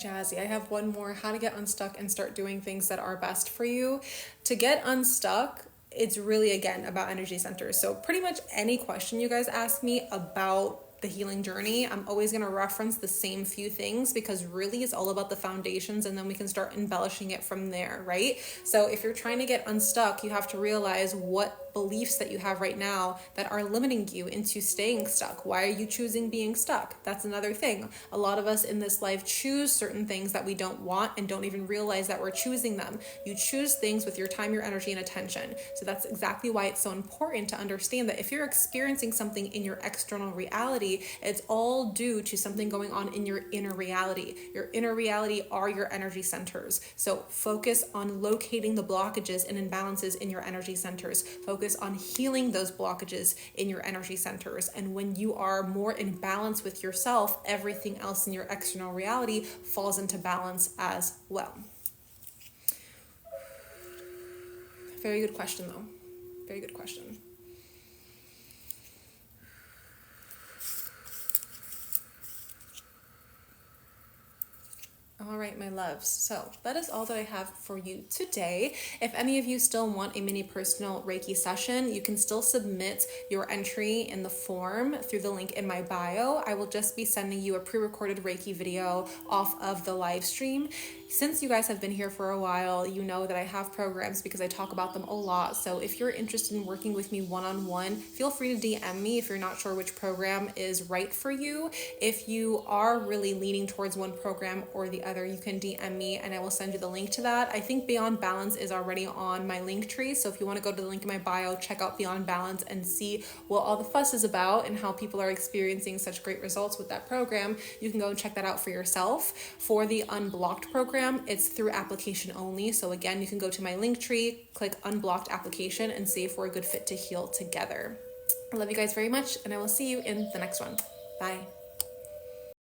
Speaker 1: Jazzy, I have one more. How to get unstuck and start doing things that are best for you. To get unstuck, it's really, again, about energy centers. So pretty much any question you guys ask me about the healing journey, I'm always going to reference the same few things, because really it's all about the foundations, and then we can start embellishing it from there, right? So if you're trying to get unstuck, you have to realize what beliefs that you have right now that are limiting you into staying stuck. Why are you choosing being stuck? That's another thing. A lot of us in this life choose certain things that we don't want and don't even realize that we're choosing them. You choose things with your time, your energy, and attention. So that's exactly why it's so important to understand that if you're experiencing something in your external reality, it's all due to something going on in your inner reality. Your inner reality are your energy centers. So focus on locating the blockages and imbalances in your energy centers. Focus on healing those blockages in your energy centers. And when you are more in balance with yourself, everything else in your external reality falls into balance as well. Very good question, though. Very good question. All right, my loves. So that is all that I have for you today. If any of you still want a mini personal Reiki session, you can still submit your entry in the form through the link in my bio. I will just be sending you a pre-recorded Reiki video off of the live stream. Since you guys have been here for a while, you know that I have programs because I talk about them a lot. So if you're interested in working with me one-on-one, feel free to DM me if you're not sure which program is right for you. If you are really leaning towards one program or the other, you can DM me and I will send you the link to that. I think Beyond Balance is already on my link tree. So if you want to go to the link in my bio, check out Beyond Balance and see what all the fuss is about and how people are experiencing such great results with that program, you can go and check that out for yourself. For the Unblocked program, it's through application only. So again, you can go to my link tree, click Unblocked application, and see if we're a good fit to heal together. I love you guys very much, and I will see you in the next one. Bye.